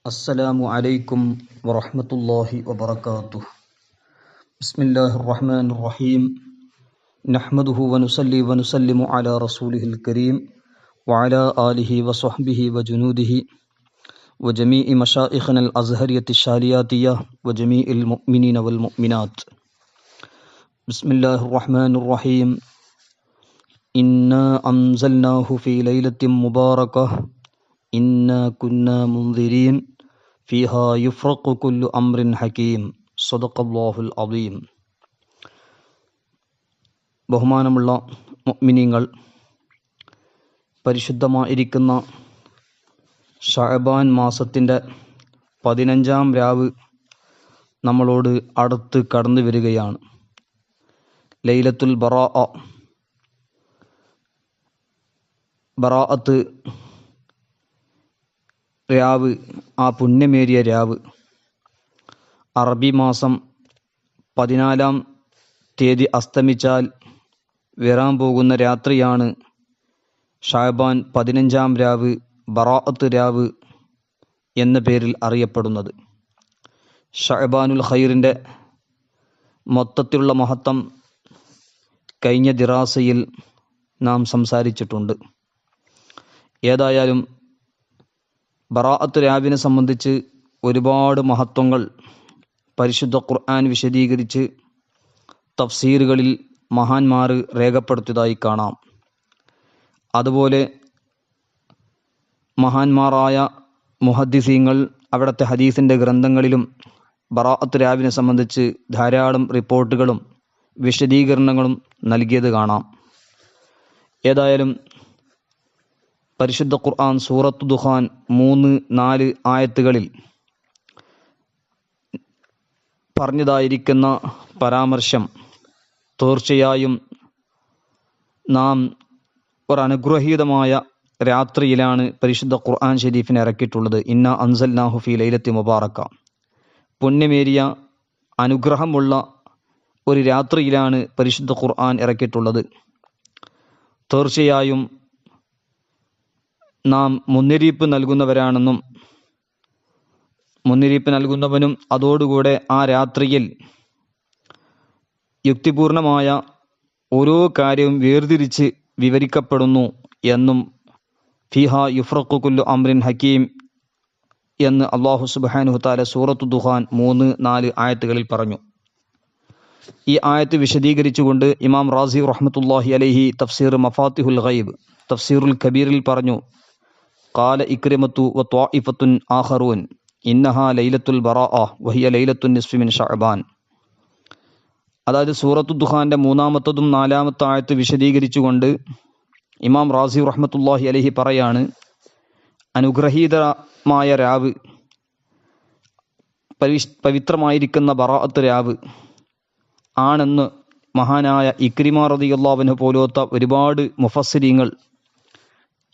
السلام عليكم ورحمة الله وبركاته. بسم الله الرحمن الرحيم. نحمده ونصلي ونسلم على رسوله الكريم وعلى آله وصحبه وجنوده وجميع مشائخنا الأزهرية الشالياتية وجميع المؤمنين والمؤمنات. بسم الله الرحمن الرحيم. إنا أنزلناه في ليلة مباركة إنا كنا منذرين فيها يفرق كل أمر حكيم صدق الله العظيم. ബഹുമാനമുള്ള മുഅ്മിനീങ്ങൾ, പരിശുദ്ധമായിരിക്കുന്ന ശഅബാൻ മാസത്തിൻ്റെ 15-ാം രാവ് നമ്മളോട് അടുത്ത് കടന്നു വരികയാണ്. ലൈലത്തുൽ ബറാഅത്ത് രാവ്, ആ പുണ്യമേറിയ രാവ്, അറബി മാസം 14-ാം തീയതി അസ്തമിച്ചാൽ വരാൻ പോകുന്ന രാത്രിയാണ് ശഅബാൻ 15-ാം രാവ്, ബറാഅത്ത് രാവ് എന്ന പേരിൽ അറിയപ്പെടുന്നത്. ശഅബാനുൽ ഖൈറിൻ്റെ മൊത്തത്തിലുള്ള മഹത്വം കഴിഞ്ഞ ദിറാസയിൽ നാം സംസാരിച്ചിട്ടുണ്ട്. ഏതായാലും ബറാഅത്ത് രാവിനെ സംബന്ധിച്ച് ഒരുപാട് മഹത്വങ്ങൾ പരിശുദ്ധ ഖുർആൻ വിശദീകരിച്ച് തഫ്സീറുകളിൽ മഹാന്മാർ രേഖപ്പെടുത്തിയതായി കാണാം. അതുപോലെ മഹാന്മാരായ മുഹദ്ദിസീങ്ങൾ അവിടുത്തെ ഹദീസിൻ്റെ ഗ്രന്ഥങ്ങളിലും ബറാഅത്ത് രാവിനെ സംബന്ധിച്ച് ധാരാളം റിപ്പോർട്ടുകളും വിശദീകരണങ്ങളും നൽകിയത് കാണാം. ഏതായാലും പരിശുദ്ധ ഖുർആൻ സൂറത്ത് ദുഖാൻ 3-4 ആയത്തുകളിൽ പറഞ്ഞതായിരിക്കുന്ന പരാമർശം തീർച്ചയായും നാം ഒരനുഗ്രഹീതമായ രാത്രിയിലാണ് പരിശുദ്ധ ഖുർആൻ ഷരീഫിനെ ഇറക്കിയിട്ടുള്ളത്. ഇന്നാ അൻസൽനാഹു ഫീ ലൈലത്തി മുബാറക, പുണ്യമേറിയ അനുഗ്രഹമുള്ള ഒരു രാത്രിയിലാണ് പരിശുദ്ധ ഖുർആൻ ഇറക്കിയിട്ടുള്ളത്. തീർച്ചയായും നാം മുന്നറിയിപ്പ് നൽകുന്നവരാണെന്നും മുന്നറിയിപ്പ് നൽകുന്നവനും അതോടുകൂടെ ആ രാത്രിയിൽ യുക്തിപൂർണമായ ഓരോ കാര്യവും വേർതിരിച്ച് വിവരിക്കപ്പെടുന്നു എന്നും ഫീഹാ യുഫ്രഖു കുല്ലു അംറിൻ ഹക്കീം എന്ന് അല്ലാഹു സുബ്ഹാനഹു തആല സൂറത്തു ദുഖാൻ 3-4 ആയത്തുകളിൽ പറഞ്ഞു. ഈ ആയത്ത് വിശദീകരിച്ചുകൊണ്ട് ഇമാം റാസി റഹ്മത്തുള്ളാഹി അലൈഹി തഫ്സീർ മഫാത്തിഹുൽ ഗൈബ് തഫ്സീറുൽ കബീറിൽ പറഞ്ഞു, ഖാല ഇക്രിമത്തു വ ത്വാഇഫത്തുൻ ആഖറൂൻ ഇന്നഹാ ലൈലത്തുൽ ബറാഅ വഹിയ ലൈലത്തുൻ നിസ്ഫി മിൻ ശഅബാൻ. അതായത് സൂറത്തു ദുഖാന്റെ 3-ാമത്തതും 4-ാമത്തെ ആയത്ത് വിശദീകരിച്ചുകൊണ്ട് ഇമാം റാസി റഹ്മത്തുള്ളാഹി അലൈഹി പറയാണ്, അനുഗ്രഹീതമായ രാവ്, പവിത്രമായിരിക്കുന്ന ബറാഅത്ത് രാവ് ആണെന്ന് മഹാനായ ഇക്രിമ റളിയല്ലാഹു അൻഹു പോലത്തെ ഒരുപാട് മുഫസ്സിരീങ്ങൾ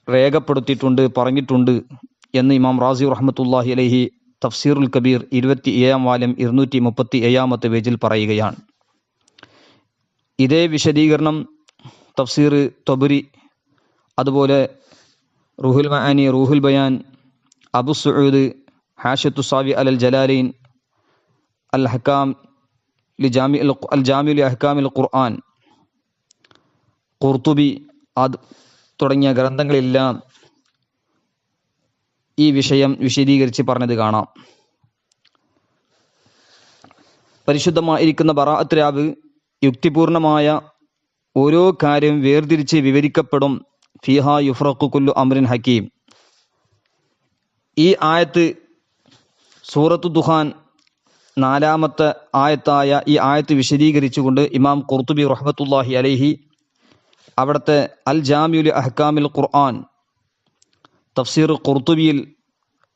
രേഖപ്പെടുത്തിയിട്ടുണ്ട്, പറഞ്ഞിട്ടുണ്ട് എന്ന് ഇമാം റാസി റഹ്മത്തുള്ളാഹി അലൈഹി തഫ്സീറുൽ കബീർ 27-ാം വാല്യം 237-ാമത്തെ പേജിൽ പറയുകയാണ്. ഇതേ വിശദീകരണം തഫ്സീർ തൊബരി, അതുപോലെ റൂഹുൽ മആനി, റൂഹുൽ ബയാൻ, അബു സുഊദ്, ഹാഷിയത്തു സാവി അലൽ ജലാലൈൻ, അൽ ഹക്കാം ജാമി അഹ്കാമിൽ ഖുർആൻ, ഖുർത്തുബി തുടങ്ങിയ ഗ്രന്ഥങ്ങളെല്ലാം ഈ വിഷയം വിശദീകരിച്ച് പറഞ്ഞത് കാണാം. പരിശുദ്ധമായിരിക്കുന്ന ബറാഅത്ത് രാവ് യുക്തിപൂർണമായ ഓരോ കാര്യവും വേർതിരിച്ച് വിവരിക്കപ്പെടും. ഫീഹാ യുഫ്രഖു കുല്ലു അംറിൻ ഹക്കീം. ഈ ആയത്ത് സൂറത്തു ദുഖാൻ 4-ാമത്തെ ആയത്തായ ഈ ആയത്ത് വിശദീകരിച്ചുകൊണ്ട് ഇമാം ഖുർത്തുബി റഹ്മത്തുള്ളാഹി അലൈഹി അവിടുത്തെ അൽ ജാമിഉൽ അഹ്കാമിൽ ഖുർആൻ തഫ്സീർ ഖുർത്തുബിയിൽ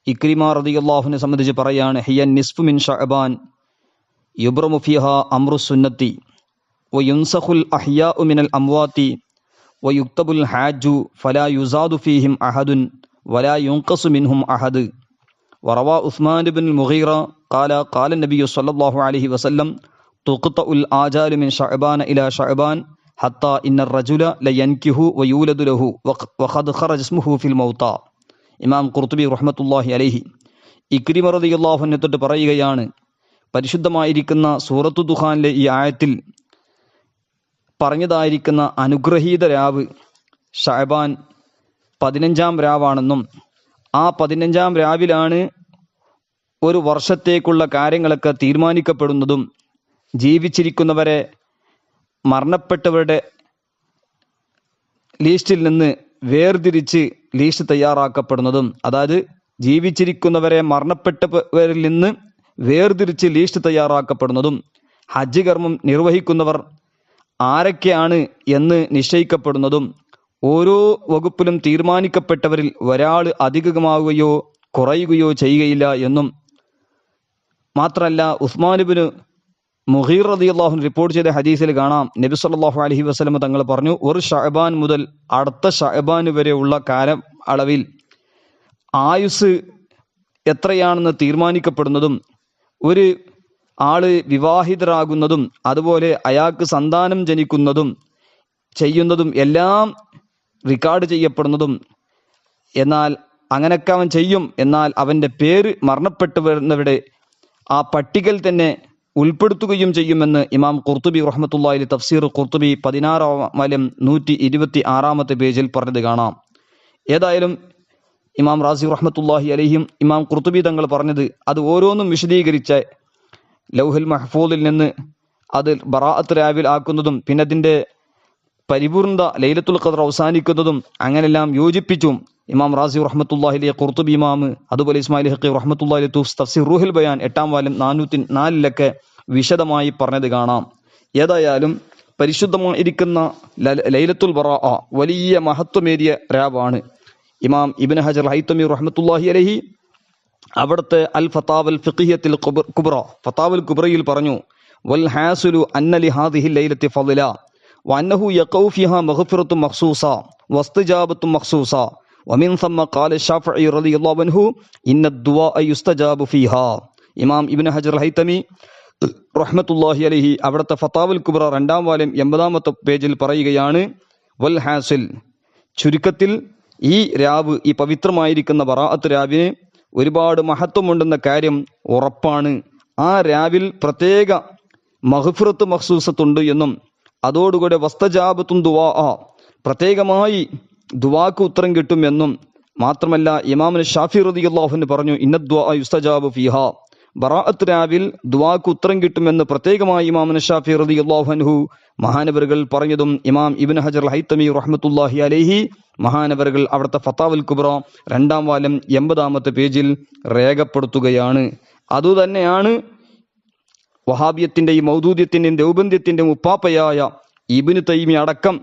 ഇക്രിമ റളിയല്ലാഹു അൻഹു സംബന്ധിച്ച് പറയാണ്, ഹിയ നിസ്ഫു മിൻ ശഅബാൻ യുബ്റമു ഫീഹാ അംറു സുന്നത്തി വയുൻസഖുൽ അഹ്യാഉ മിനൽ അംവാതി വയുക്തബുൽ ഹാജ്ജു ഫലാ യുസാദു ഫീഹിം അഹദുൻ വലാ യുൻഖസു മിൻഹും അഹദ്. വറവാ ഉസ്മാൻ ഇബ്നുൽ മുഗീറ ഖാല നബിയ്യു സ്വല്ലല്ലാഹു അലൈഹി വസല്ലം തുഖ്തഉൽ ആജാലു മിൻ ശഅബാന ഇലാ ശഅബാൻ ഹത്താ ഇന്നർ റജുല ലയൻകിഹു വയൂലദു ലഹു വഖദ് ഖറജ ഇസ്മുഹു ഫിൽ മൗത. ഇമാം ഖുർത്തുബി റഹ്മത്തുള്ളാഹി അലൈഹി ഇക്രിമ റളിയല്ലാഹു അൻഹു തൊട്ട് പറയുകയാണ്, പരിശുദ്ധമായിരിക്കുന്ന സൂറത്തു ദുഖാനിലെ ഈ ആയത്തിൽ പറഞ്ഞതായിരിക്കുന്ന അനുഗ്രഹീത രാവ് ഷഅബാൻ 15-ാം രാവാണെന്നും ആ 15-ാം രാവിലാണ് ഒരു വർഷത്തേക്കുള്ള കാര്യങ്ങളൊക്കെ തീരുമാനിക്കപ്പെടുന്നതും ജീവിച്ചിരിക്കുന്നവരെ മരണപ്പെട്ടവരുടെ ലിസ്റ്റിൽ നിന്ന് വേർതിരിച്ച് ലിസ്റ്റ് തയ്യാറാക്കപ്പെടുന്നതും, അതായത് ജീവിച്ചിരിക്കുന്നവരെ മരണപ്പെട്ടവരിൽ നിന്ന് വേർതിരിച്ച് ലിസ്റ്റ് തയ്യാറാക്കപ്പെടുന്നതും, ഹജ്ജ് കർമ്മം നിർവഹിക്കുന്നവർ ആരൊക്കെയാണ് എന്ന് നിശ്ചയിക്കപ്പെടുന്നതും, ഓരോ വകുപ്പിലും തീരുമാനിക്കപ്പെട്ടവരിൽ ഒരാൾ അധികമാവുകയോ കുറയുകയോ ചെയ്യുകയില്ല എന്നും മാത്രമല്ല, ഉസ്മാൻ ഇബ്നു മുഗീർ റളിയല്ലാഹു അൻഹു റിപ്പോർട്ട് ചെയ്ത ഹദീസിൽ കാണാം, നബി സല്ലല്ലാഹു അലൈഹി വസല്ലം തങ്ങൾ പറഞ്ഞു, ഒരു ഷഅബാൻ മുതൽ അടുത്ത ഷഅബാൻ വരെയുള്ള കാലം അളവിൽ ആയുസ് എത്രയാണെന്ന് തീരുമാനിക്കപ്പെടുന്നതും, ഒരു ആള് വിവാഹിതരാകുന്നതും അതുപോലെ അയാൾക്ക് സന്താനം ജനിക്കുന്നതും ചെയ്യുന്നതും എല്ലാം റെക്കോർഡ് ചെയ്യപ്പെടുന്നതും, എന്നാൽ അങ്ങനെയൊക്കെ അവൻ ചെയ്യും, എന്നാൽ അവൻ്റെ പേര് മരണപ്പെട്ടു വരുന്നവരുടെ ആ പട്ടികയിൽ തന്നെ ഉൾപ്പെടുത്തുകയും ചെയ്യുമെന്ന് ഇമാം ഖുർത്തുബി റഹ്മത്തുള്ളാഹി അലൈഹി തഫ്സീർ ഖുർത്തുബി 16-ാം വാല്യം 126-ാമത്തെ പേജിൽ പറഞ്ഞത് കാണാം. ഏതായാലും ഇമാം റാസി റഹ്മത്തുള്ളാഹി അലൈഹിം ഇമാം ഖുർത്തുബി തങ്ങൾ പറഞ്ഞത് അത് ഓരോന്നും വിശദീകരിച്ച ലൗഹുൽ മഹ്ഫൂദിൽ നിന്ന് അത് ബറാഅത്ത് രാവിൽ ആക്കുന്നതും പിന്നെ അതിൻ്റെ പരിപൂർണത ലൈലത്തുൽ ഖദ്ർ അവസാനിക്കുന്നതും അങ്ങനെല്ലാം യോജിപ്പിച്ചും ഇമാം റാസി റഹ്മത്തുള്ളാഹി അലൈഹി, ഖുർത്തുബി ഇമാം, അതുപോലെ ഇസ്മായിൽ ഹഖി റഹ്മത്തുള്ളാഹി അലൈഹി തഫ്സീർ റൂഹുൽ ബയാൻ 8-ാം വാല്യം 404-ലൊക്കെ വിശദമായി പറഞ്ഞത് കാണാം. ഏതായാലും പരിശുദ്ധമായിരിക്കുന്ന ലൈലത്തുൽ ബറാഅ വലിയ മഹത്വമേറിയ രാവാണ്. ഇമാം ഇബ്നു ഹജർ ഹൈതമി റഹ്മത്തുള്ളാഹി അലൈഹി അവിടുത്തെ അൽ ഫതാവൽ ഫിഖിയ്യത്തിൽ കുബ്ര ഫതാവൽ കുബ്രയിൽ പറഞ്ഞു, വൽ ഹാസുലു അന്ന ലി ഹാദിഹി ലൈലത്തി ഫളല വഅന്നഹു യഖഉ ഫിഹാ മഗ്ഫിറത്തുൻ മഖ്സൂസ വസ്തിജാബത്തുൻ മഖ്സൂസ വമിൻ ثم قال الشافعي رضي الله عنه ان الدعاء يستجاب فيها. ഇമാം ഇബ്നു ഹജർ ഹൈതമി റഹ്മത്തുള്ളാഹി അലൈഹി അവിടുത്തെ ഫതാവൽ കുബ്ര 2-ാം വാല്യം 80-ാമത്തെ പേജിൽ പറയുകയാണ്, വൽ ഹാസിൽ, ചുരുക്കത്തിൽ ഈ രാവ്, ഈ പവിത്രമായിരിക്കുന്ന ബറാഅത്ത് രാവിന് ഒരുപാട് മഹത്വമുണ്ടെന്ന കാര്യം ഉറപ്പാണ്. ആ രാവിൽ പ്രത്യേക മഗ്ഫിറത്ത് മഖ്സൂസത്തുണ്ട് എന്നും അതോടുകൂടെ വസ്തജാബത്തുൻ ദുആ, പ്രത്യേകമായി ദുആക്ക് ഉത്തരം കിട്ടും എന്നും മാത്രമല്ല, ഇമാമുൽ ഷാഫി റളിയല്ലാഹു അൻഹു പറഞ്ഞു, ഇന്ന ദുആ യുസ്തജാബു ഫീഹാ, ബറാഅത്ത് രാവിൽ ദുആക്ക് ഉത്തരം കിട്ടുമെന്ന് പ്രത്യേകമായി ഇമാമുൽ ഷാഫി റളിയല്ലാഹു അൻഹു മഹാനവറുകൾ പറഞ്ഞതും ഇമാം ഇബ്നു ഹജർ ഹൈതമി റഹ്മത്തുള്ളാഹി അലൈഹി മഹാനവറുകൾ അവിടുത്തെ ഫതാവൽ കുബ്ര 2-ാം വാല്യം 80-ാമത്തെ പേജിൽ രേഖപ്പെടുത്തുകയാണ്. അതുതന്നെയാണ് വഹാബിയത്തിന്റെയും മൗദൂദിയത്തിന്റെയും ദൗബന്ധ്യത്തിന്റെയും ഉപ്പാപ്പയായ ഇബ്നു തൈമിയ അടക്കം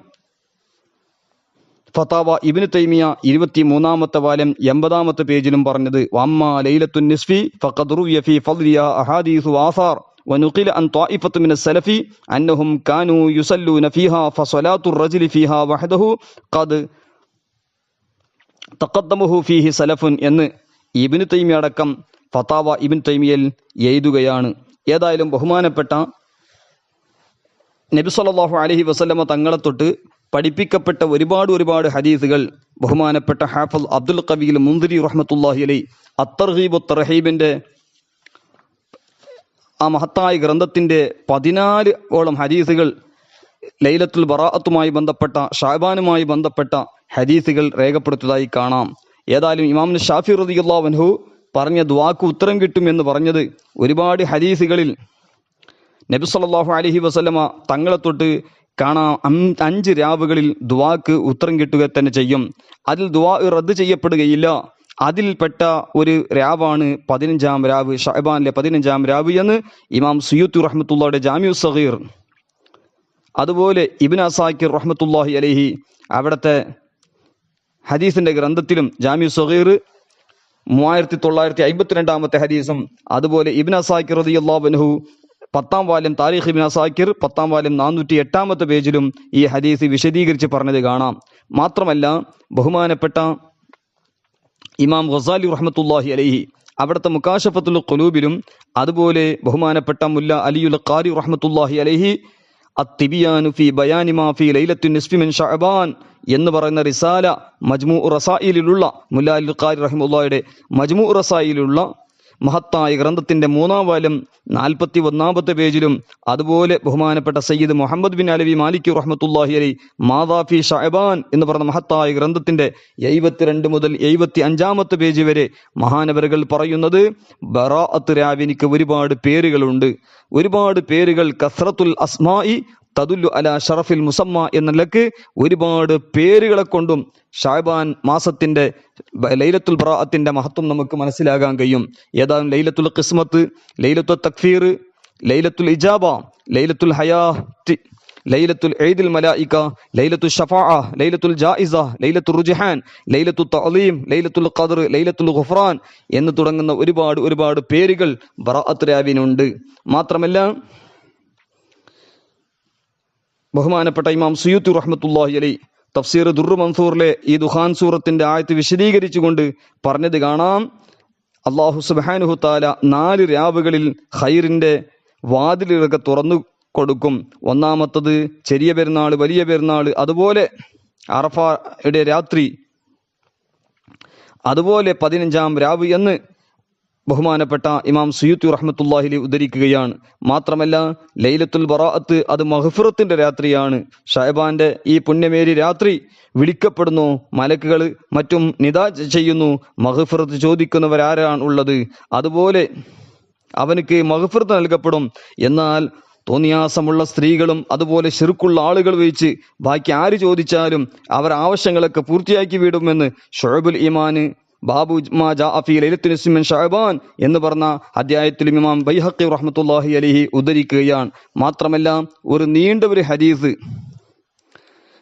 ഫതാവ ഇബ്നു തൈമിയ 23-ാമത്തെ വാല്യം 80-ാമത്തെ പേജിലും പറഞ്ഞത്, വഅമ്മാ ലൈലത്തുൻ നിസ്ഫി ഫഖദ് റുവിയ ഫീ ഫദ്ലിഹാ അഹാദീസു വആസാർ വനുഖില അൻ ത്വായിഫത്തു മിനസ് സലഫി അന്നഹും കാനൂ യുസല്ലൂന ഫീഹാ ഫസലാത്തു റജുലി ഫീഹാ വഹദഹു ഖദ് തഖദ്ദമഹു ഫീഹി സലഫുൻ എന്ന് ഇബ്നു തൈമിയ അടക്കം ഫതാവ ഇബ്നു തൈമിയയിൽ എഴുതുകയാണ്. ഏതായാലും ബഹുമാനപ്പെട്ട നബി സല്ലല്ലാഹു അലൈഹി വസല്ലമ തങ്ങളെ തൊട്ട് പഠിപ്പിക്കപ്പെട്ട ഒരുപാട് ഹദീസുകൾ ബഹുമാനപ്പെട്ട ഹാഫിൾ അബ്ദുൽ ഖവീൽ മുൻദിരി റഹ്മത്തുള്ളാഹി അലൈഹി അത്തർഗീബ് തർഹീബിന്റെ ആ മഹത്തായ ഗ്രന്ഥത്തിന്റെ 14-ഓളം ഹദീസുകൾ ലൈലത്തുൽ ബറാഅത്തുമായി ബന്ധപ്പെട്ട ഷഅബാനുമായി ബന്ധപ്പെട്ട ഹദീസുകൾ രേഖപ്പെടുത്തിയതായി കാണാം. ഏതായാലും ഇമാം ഷാഫി റളിയല്ലാഹു അൻഹു പറഞ്ഞ ദുആക്ക് ഉത്തരം കിട്ടുമെന്ന് പറഞ്ഞത് ഒരുപാട് ഹദീസുകളിൽ നബി സല്ലല്ലാഹു അലൈഹി വസല്ലമ തങ്ങളെ തൊട്ട് കാണാം 5 രാവുകളിൽ ദുആക്ക് ഉത്തരം കിട്ടുക തന്നെ ചെയ്യും. അതിൽ ദുആ റദ്ദ് ചെയ്യപ്പെടുകയില്ല. അതിൽപ്പെട്ട ഒരു രാവാണ് 15-ാം രാവ്, ഷഅബാനിലെ 15-ാം രാവ് എന്ന് ഇമാം സുയൂത്തി റഹ്മത്തുള്ളാഹിയുടെ ജാമിഉ സഗീർ, അതുപോലെ ഇബ്നു അസാക്കിർ റഹ്മത്തുള്ളാഹി അലൈഹി അവിടുത്തെ ഹദീസിന്റെ ഗ്രന്ഥത്തിലും ജാമിഉ സഗീർ 3952-ാമത്തെ ഹദീസും, അതുപോലെ ഇബ്നു അസാക്കിർ റളിയല്ലാഹു അൻഹു 10-ാം വാല്യം താരീഖ് ഇബ്നു അസാക്കിർ 10-ാം വാല്യം 408-ാമത്തെ പേജിലും ഈ ഹദീസ് വിശദീകരിച്ച് പറഞ്ഞത് കാണാം. മാത്രമല്ല ബഹുമാനപ്പെട്ട ഇമാം ഗസാലി റഹ്മത്തുള്ളാഹി അലൈഹി അവിടുത്തെ മുകാശഫത്തുൽ ഖുലൂബിലും അതുപോലെ ബഹുമാനപ്പെട്ട മുല്ല അലിയുൽ ഖാരി റഹ്മത്തുള്ളാഹി അലൈഹി അത്തിബിയാനു ഫി ബയാനി മാ ഫി ലൈലത്തുൻ നിസ്ഫി മിൻ ഷഅബാൻ എന്ന് പറയുന്ന റിസാല മജ്മൂഉ റസായിലുള്ള മുല്ല അലിൽ ഖാരി റഹിമഹുള്ളാഹിയുടെ മജ്മൂഉ റസായിലുള്ള മഹത്തായ ഗ്രന്ഥത്തിന്റെ 3-ാം വാല്യം 41-ാമത്തെ പേജിലും അതുപോലെ ബഹുമാനപ്പെട്ട സയ്യിദ് മുഹമ്മദ് ബിൻ അലവി മാലിക് റഹ്മത്തുള്ളാഹി അലൈഹി മാദാഫി ഷഅബാൻ എന്ന് പറഞ്ഞ മഹത്തായ ഗ്രന്ഥത്തിന്റെ 72 മുതൽ 75-ാമത്തെ പേജ് വരെ മഹാനവറുകൾ പറയുന്നത് ബറാഅത്ത് രാവിനിക്ക് ഒരുപാട് പേരുകളുണ്ട്. ഒരുപാട് പേരുകൾ കസ്റത്തുൽ അസ്മായി തദുല്ലു അലാ ഷറഫിൽ മുസമ്മ എന്ന നിലക്ക് ഒരുപാട് പേരുകളെ കൊണ്ടും ഷഅബാൻ മാസത്തിന്റെ ലൈലത്തുൽ ബറാഅത്തിന്റെ മഹത്വം നമുക്ക് മനസ്സിലാകാൻ കഴിയും. ഏതാനും ലൈലത്തുൽ ഖിസ്മത്ത്, ലൈലത്തുൽ തക്ഫീർ, ലൈലത്തുൽ ഇജാബ, ലൈലത്തുൽ ഹയാത്ത്, ലൈലത്തുൽ ഈദുൽ മലായിക, ലൈലത്തുൽ ഷഫാഅ, ലൈലത്തുൽ ജായിസ, ലൈലത്തുൽ റുജ്ഹാൻ, ലൈലത്തുൽ തഅലീം, ലൈലത്തുൽ ഖദ്ർ, ലൈലത്തുൽ ഗുഫ്റാൻ എന്ന് തുടങ്ങുന്ന ഒരുപാട് പേരുകൾ ബറാഅത്ത് രാവിനുണ്ട്. മാത്രമല്ല ബഹുമാനപ്പെട്ട ഇമാം സുയൂത്തി റഹ്മത്തുള്ളാഹി അലൈഹി തഫ്സീർ ദുർർ മൻസൂറിലെ ഈ ദുഖാൻ സൂറത്തിന്റെ ആയത്ത് വിശദീകരിച്ചുകൊണ്ട് പറഞ്ഞത് കാണാം. അല്ലാഹു സുബ്ഹാനഹു തആല 4 രാവുകളിൽ ഖൈറിന്റെ വാതിലുകളൊക്കെ തുറന്നു കൊടുക്കും. ഒന്നാമത്തത് ചെറിയ പെരുന്നാൾ, വലിയ പെരുന്നാൾ, അതുപോലെ അറഫയുടെ രാത്രി, അതുപോലെ 15-ാം രാവ് എന്ന് ബഹുമാനപ്പെട്ട ഇമാം സുയൂത്തി റഹ്മത്തുള്ളാഹി ഉദ്ധരിക്കുകയാണ്. മാത്രമല്ല ലൈലത്തുൽ ബറാഅത്ത് അത് മഗ്ഫിറത്തിന്റെ രാത്രിയാണ്. ഷഅബാന്റെ ഈ പുണ്യമേരി രാത്രി വിളിക്കപ്പെടുന്നു, മലക്കുകൾ മറ്റും നിദാ ചെയ്യുന്നു, മഗ്ഫിറത്ത് ചോദിക്കുന്നവരാരാണ് ഉള്ളത്, അതുപോലെ അവനക്ക് മഗ്ഫിറത്ത് നൽകപ്പെടും. എന്നാൽ തോന്നിയാസമുള്ള സ്ത്രീകളും അതുപോലെ ശിർക്കുള്ള ആളുകൾ വെച്ച് ബാക്കി ആര് ചോദിച്ചാലും അവർ ആവശ്യങ്ങളൊക്കെ പൂർത്തിയാക്കി വിടുമെന്ന് ഷുഅബുൽ ഈമാൻ ബാബു മാ ജാഅ ഫീ ലൈലത്തുൽ നിസ്ഫി മിൻ ശഅബാൻ എന്ന് പറഞ്ഞ അധ്യായത്തിൽ ഇമാം ബൈഹഖി റഹ്മത്തുള്ളാഹി അലൈഹി ഉദ്ധരിക്കുകയാണ്. മാത്രമല്ല ഒരു നീണ്ട ഒരു ഹദീസ്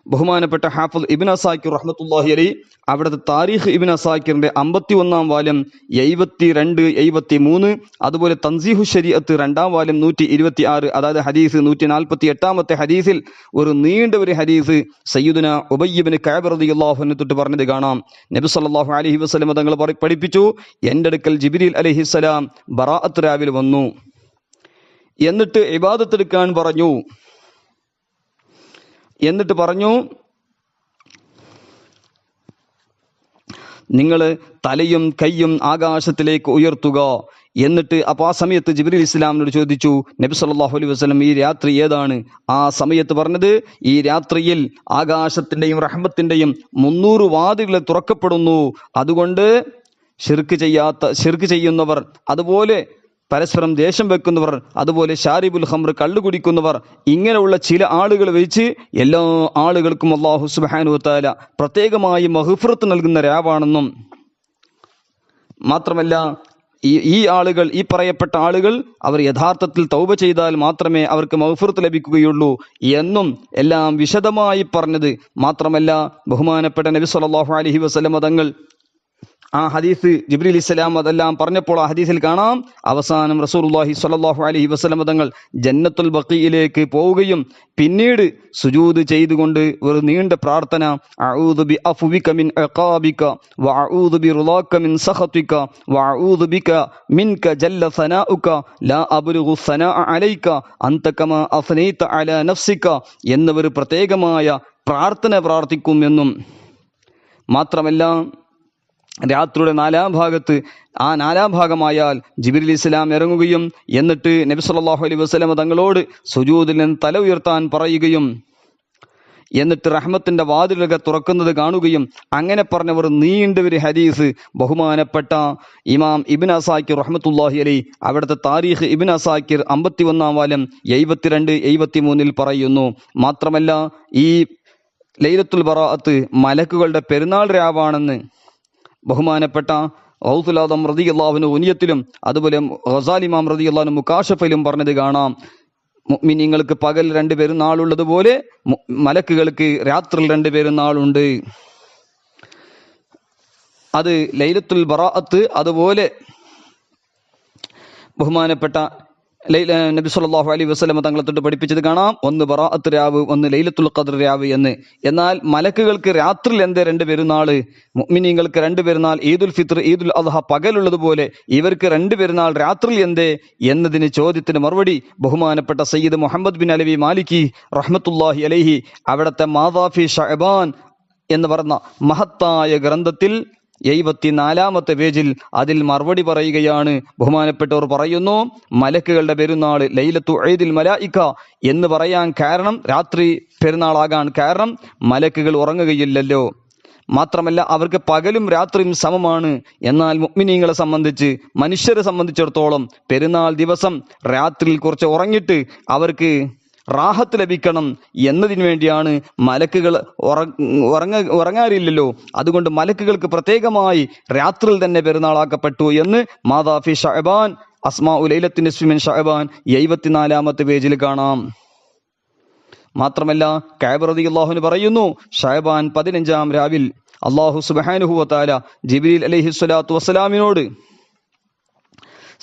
ബഹുമാനപ്പെട്ട ഹാഫിദ് ഇബ്നു അസാക്കിർ റഹ്മത്തുള്ളാഹി അലൈഹി അവിടുത്തെ താരീഖ് ഇബ്നു അസാക്കിറിന്റെ 51-ാം വാല്യം 72, 73, അതുപോലെ തൻസീഹു ശരീഅത്ത് 2-ാം വാല്യം 126, അതായത് ഹദീസ് 148-ാമത്തെ ഹദീസിൽ ഒരു നീണ്ട ഒരു ഹദീസ് സയ്യിദുന ഉബയ്യ് ഇബ്നു കഅബ് റളിയല്ലാഹു അൻഹു തൊട്ട് പറഞ്ഞത് കാണാം. നബി സല്ലല്ലാഹു അലൈഹി വസല്ലം തങ്ങൾ പഠിപ്പിച്ചു, എൻ്റെ അടുക്കൽ ജിബ്രീൽ അലൈഹിസ്സലാം ബറാഅത്ത് രാവിൽ വന്നു, എന്നിട്ട് ഇബാദത്ത് എടുക്കാൻ പറഞ്ഞു. എന്നിട്ട് പറഞ്ഞു, നിങ്ങൾ തലയും കൈയും ആകാശത്തിലേക്ക് ഉയർത്തുക. എന്നിട്ട് ആ സമയത്ത് ജിബ്രീൽ ഇസ്ലാമിനോട് ചോദിച്ചു, നബി സല്ലല്ലാഹു അലൈഹി വസല്ലം ഈ രാത്രി ഏതാണ്? ആ സമയത്ത് പറഞ്ഞത്, ഈ രാത്രിയിൽ ആകാശത്തിന്റെയും റഹ്മത്തിന്റെയും 300 വാതിലുകൾ തുറക്കപ്പെടുന്നു. അതുകൊണ്ട് ശിർക്ക് ചെയ്യുന്നവർ, അതുപോലെ പരസ്പരം ദേഷ്യം വെക്കുന്നവർ, അതുപോലെ ഷാരിബുൽ ഖംർ കള്ളു കുടിക്കുന്നവർ, ഇങ്ങനെയുള്ള ചില ആളുകൾ വെച്ച് എല്ലാ ആളുകൾക്കും അല്ലാഹു സുബ്ഹാനഹു വ തആല പ്രത്യേകമായി മഗ്ഫിറത്ത് നൽകുന്ന രാവാണെന്നും, മാത്രമല്ല ഈ ആളുകൾ, ഈ പറയപ്പെട്ട ആളുകൾ അവർ യഥാർത്ഥത്തിൽ തൗബ ചെയ്താൽ മാത്രമേ അവർക്ക് മഗ്ഫിറത്ത് ലഭിക്കുകയുള്ളൂ എന്നും എല്ലാം വിശദമായി പറഞ്ഞത്. മാത്രമല്ല ബഹുമാനപ്പെട്ട നബി സല്ലല്ലാഹു അലൈഹി വസല്ലം തങ്ങൾ ആ ഹദീസ് ജിബ്രീൽ ഇസ്ലാം അതെല്ലാം പറഞ്ഞപ്പോൾ ആ ഹദീസിൽ കാണാം, അവസാനം റസൂലുള്ളാഹി സ്വല്ലല്ലാഹു അലൈഹി വസല്ലം തങ്ങൾ ജന്നത്തുൽ ബഖീയിലേക്ക് പോവുകയും പിന്നീട് സുജൂദ് ചെയ്തുകൊണ്ട് ഒരു നീണ്ട പ്രാർത്ഥന, അഊദു ബി അഫ്വിക മിൻ ഇഖാബിക വഅഊദു ബി റിളാക മിൻ സഖതിക വഅഊദു ബിക മിൻക ജല്ല സനാഉക ലാ അബ്ലുഗു സനാഅ അലൈക അൻത കമാ അസ്നൈത അലാ നഫ്സിക എന്നൊരു പ്രത്യേകമായ പ്രാർത്ഥന പ്രാർത്ഥിക്കുമെന്നും, മാത്രമല്ല രാത്രിയുടെ 4-ാം ഭാഗത്ത്, ആ 4-ാം ഭാഗമായാൽ ജിബ്രീൽ ഇസ്ലാം ഇറങ്ങുകയും എന്നിട്ട് നബി സല്ലല്ലാഹു അലൈഹി വസല്ലം തങ്ങളോട് സുജൂദിൽ നിന്ന് തല ഉയർത്താൻ പറയുകയും എന്നിട്ട് റഹ്മത്തിന്റെ വാതിലുകൾ തുറക്കുന്നത് കാണുകയും അങ്ങനെ പറഞ്ഞവർ നീണ്ട ഒരു ഹദീസ് ബഹുമാനപ്പെട്ട ഇമാം ഇബ്നു അസാക്കിർ റഹ്മത്തുള്ളാഹി അലൈഹി അവിടുത്തെ താരീഖ് ഇബ്നു അസാക്കിർ 51-ാം വാല്യം 72, 73 പറയുന്നു. മാത്രമല്ല ഈ ലൈലത്തുൽ ബറാഅത്ത് മലക്കുകളുടെ പെരുന്നാൾ രാവാണെന്ന് ബഹുമാനപ്പെട്ട ഗൗസുൽ ആദം റളിയല്ലാഹു അൻഹു ഉനിയത്തിലും അതുപോലെ ഗസാലി ഇമാം റളിയല്ലാഹു അൻഹു മുകാശഫയിലും പറഞ്ഞത് കാണാം. മുഅ്മിനീങ്ങൾക്ക് പകൽ 2 പെരുന്നാളുള്ളതുപോലെ മലക്കുകൾക്ക് രാത്രിയിൽ 2 പെരുന്നാളുണ്ട്. അത് ലൈലത്തുൽ ബറാഅത്ത്, അതുപോലെ ബഹുമാനപ്പെട്ട നബി സല്ലല്ലാഹു അലൈഹി വസല്ലം തങ്ങളെ തൊട്ട് പഠിപ്പിച്ചത് കാണാം, ഒന്ന് ബറാഅത്ത് രാവ്, ഒന്ന് ലൈലത്തുൽ ഖദ്ർ രാവ് എന്ന്. എന്നാൽ മലക്കുകൾക്ക് രാത്രിയിൽ എന്തേ 2 പെരുന്നാൾ, മുഅ്മിനീങ്ങൾക്ക് 2 പെരുന്നാൾ, ഈദുൽ ഫിത്ർ, ഈദുൽ അദ്ഹ പകലുള്ളതുപോലെ ഇവർക്ക് 2 പെരുന്നാൾ രാത്രിയിൽ എന്തേ എന്നതിന് ചോദ്യത്തിന് മറുപടി ബഹുമാനപ്പെട്ട സയ്യിദ് മുഹമ്മദ് ബിൻ അലവി മാലികി റഹ്മത്തുള്ളാഹി അലൈഹി അവിടുത്തെ മാദാഫി ഷഅബാൻ എന്ന് പറഞ്ഞ മഹത്തായ ഗ്രന്ഥത്തിൽ 74-ാമത്തെ പേജിൽ അതിൽ മറുപടി പറയുകയാണ്. ബഹുമാനപ്പെട്ടവർ പറയുന്നു, മലക്കുകളുടെ പെരുന്നാൾ ലൈലത്തു ഈദിൽ മലായിക എന്ന് പറയാൻ കാരണം, രാത്രി പെരുന്നാളാകാൻ കാരണം മലക്കുകൾ ഉറങ്ങുകയില്ലല്ലോ. മാത്രമല്ല അവർക്ക് പകലും രാത്രിയും സമമാണ്. എന്നാൽ മുഅ്മിനീങ്ങളെ സംബന്ധിച്ച്, മനുഷ്യരെ സംബന്ധിച്ചിടത്തോളം പെരുന്നാൾ ദിവസം രാത്രിയിൽ കുറച്ച് ഉറങ്ങിയിട്ട് അവർക്ക് റാഹത്ത് ലഭിക്കണം എന്നതിനു വേണ്ടിയാണ്. മലക്കുകൾ ഉറങ്ങാറില്ലല്ലോ. അതുകൊണ്ട് മലക്കുകൾക്ക് പ്രത്യേകമായി രാത്രിയിൽ തന്നെ പെരുന്നാളാക്കപ്പെട്ടു എന്ന് മാദാഫി ഷഅബാൻ അസ്മാഉ ലൈലത്തി നിസ്ഫി മിൻ ഷഅബാൻ 74-ാമത്തെ പേജിൽ കാണാം. മാത്രമല്ല കഅബ് റളിയല്ലാഹു അൻഹു പറയുന്നു, ഷഅബാൻ 15-ാം രാവിൽ അല്ലാഹു സുബ്ഹാനഹു വ തആല ജിബ്രീൽ അലൈഹിസ്സലാത്തു വസ്സലാമിനോട്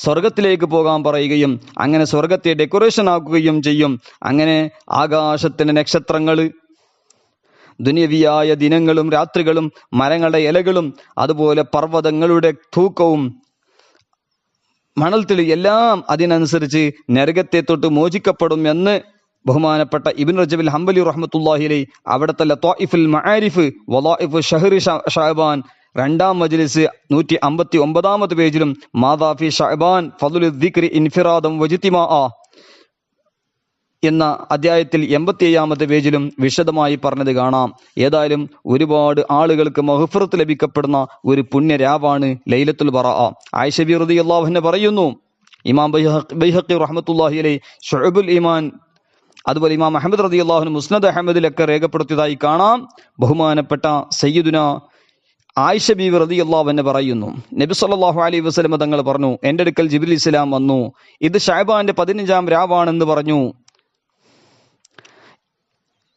സ്വർഗത്തിലേക്ക് പോകാൻ പറയുകയും അങ്ങനെ സ്വർഗത്തെ ഡെക്കറേഷൻ ആക്കുകയും ചെയ്യും. അങ്ങനെ ആകാശത്തിന്റെ നക്ഷത്രങ്ങൾ, ദുനിയവിയായ ദിനങ്ങളും രാത്രികളും, മരങ്ങളുടെ ഇലകളും, അതുപോലെ പർവ്വതങ്ങളുടെ തൂക്കവും മണൽത്തിളി എല്ലാം അതിനനുസരിച്ച് നരകത്തെ തൊട്ട് മോചിക്കപ്പെടും എന്ന് ബഹുമാനപ്പെട്ട ഇബ്നു റജബിൽ ഹംബലി റഹ്മത്തുള്ളാഹി അലൈഹി അവിടുത്തെ ലത്വായിഫുൽ മആരിഫ് വളായിഫു ഷഹ്റി ഷഅബാൻ 2-ാം മജ്ലിസ് 159-ാമത്തെ പേജിലും മാദാഫി ഷഅബാൻ ഫളുൽ ദിക്രി ഇൻഫിറാദം വജ്തിമാഅ എന്ന അധ്യായത്തിൽ 87-ാമത്തെ പേജിലും വിശദമായി പറഞ്ഞത് കാണാം. ഏതായാലും ഒരുപാട് ആളുകൾക്ക് മഗ്ഫിറത്ത് ലഭിക്കപ്പെടുന്ന ഒരു പുണ്യരാവാണ് ലൈലത്തുൽ ബറാഅ. ആയിഷ ബി റളിയല്ലാഹു അൻഹ പറയുന്നു, ഇമാം ബൈഹഖി റഹ്മത്തുള്ളാഹി അലൈഹി ശുഅബുൽ ഈമാൻ, അതുപോലെ ഇമാം അഹ്മദ് റളിയല്ലാഹു അൻഹു മുസ്നദ് അഹ്മദിലൊക്കെ രേഖപ്പെടുത്തിയതായി കാണാം. ബഹുമാനപ്പെട്ട സയ്യിദുന ആയിഷ ബീവി റളിയല്ലാഹു അൻഹ പറയുന്നു, നബി സല്ലല്ലാഹു അലൈഹി വസല്ലം തങ്ങൾ പറഞ്ഞു, എൻ്റെ അടുക്കൽ ജിബ്രീൽ ഇസ്ലാം വന്നു, ഇത് ഷഅബാന്റെ 15-ാം രാവാണെന്ന് പറഞ്ഞു.